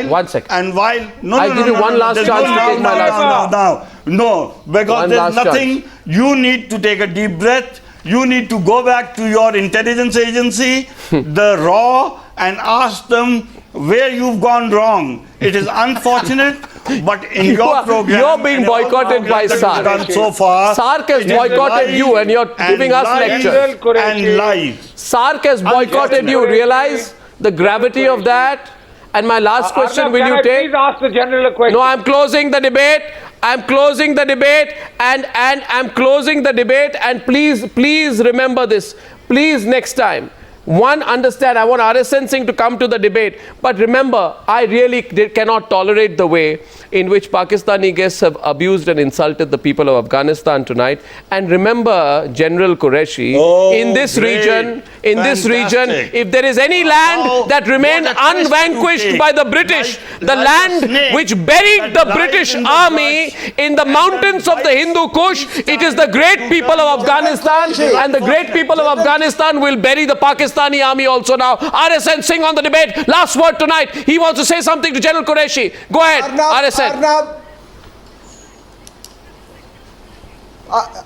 one second. And while... I'll give you one last chance to take my last... No, because there's nothing... You need to take a deep breath. You need to go back to your intelligence agency, the RAW, and ask them where you've gone wrong. It is unfortunate, but in your program... You're being boycotted by SAARC. So far, SAARC has boycotted you and you're giving us lectures. And lies. SAARC has boycotted you. Realize the gravity of that? And my last question, Arnab, will you take? Please ask the general a question. No, I'm closing the debate. I'm closing the debate and I'm closing the debate, and please remember this. Please next time. One, understand, I want RSN Singh to come to the debate, but remember, I really cannot tolerate the way in which Pakistani guests have abused and insulted the people of Afghanistan tonight. And remember, General Qureshi, in this region, if there is any land that remained unvanquished by the British, the land which buried the British army in the mountains of the Hindu Kush, it is the great people of Afghanistan, and the great people of Afghanistan will bury the Pakistani army also now. RSN Singh on the debate. Last word tonight. He wants to say something to General Qureshi. Go ahead, RSN.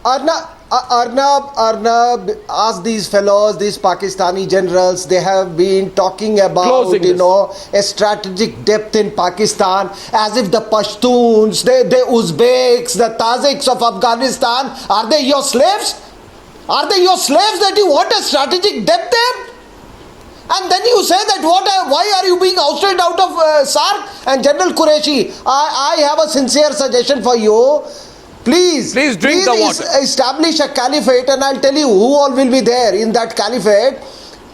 Arnab. Arnab, ask these fellows, these Pakistani generals, they have been talking about, a strategic depth in Pakistan, as if the Pashtuns, the Uzbeks, the Tajiks of Afghanistan, are they your slaves? Are they your slaves that you want a strategic depth there? And then you say that why are you being ousted out of SAARC? And General Qureshi, I have a sincere suggestion for you. Please drink the water. Establish a caliphate, and I'll tell you who all will be there in that caliphate.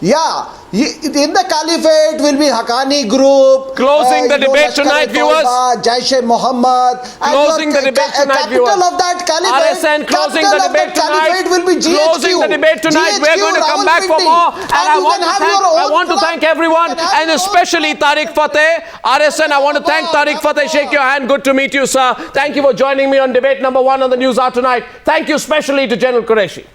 Yeah, in the caliphate will be Haqqani group. Closing the debate tonight, viewers. Jaish-e-Mohammed. Closing the debate tonight, viewers. Capital of that caliphate. RSN closing the debate tonight. Will be GHQ. Closing the debate tonight. We're going to come back for more. And I want to thank everyone, and especially Tariq Fateh. RSN, I want to thank Tariq Fateh. Shake your hand. Good to meet you, sir. Thank you for joining me on debate number 1 on the Newshour tonight. Thank you especially to General Qureshi.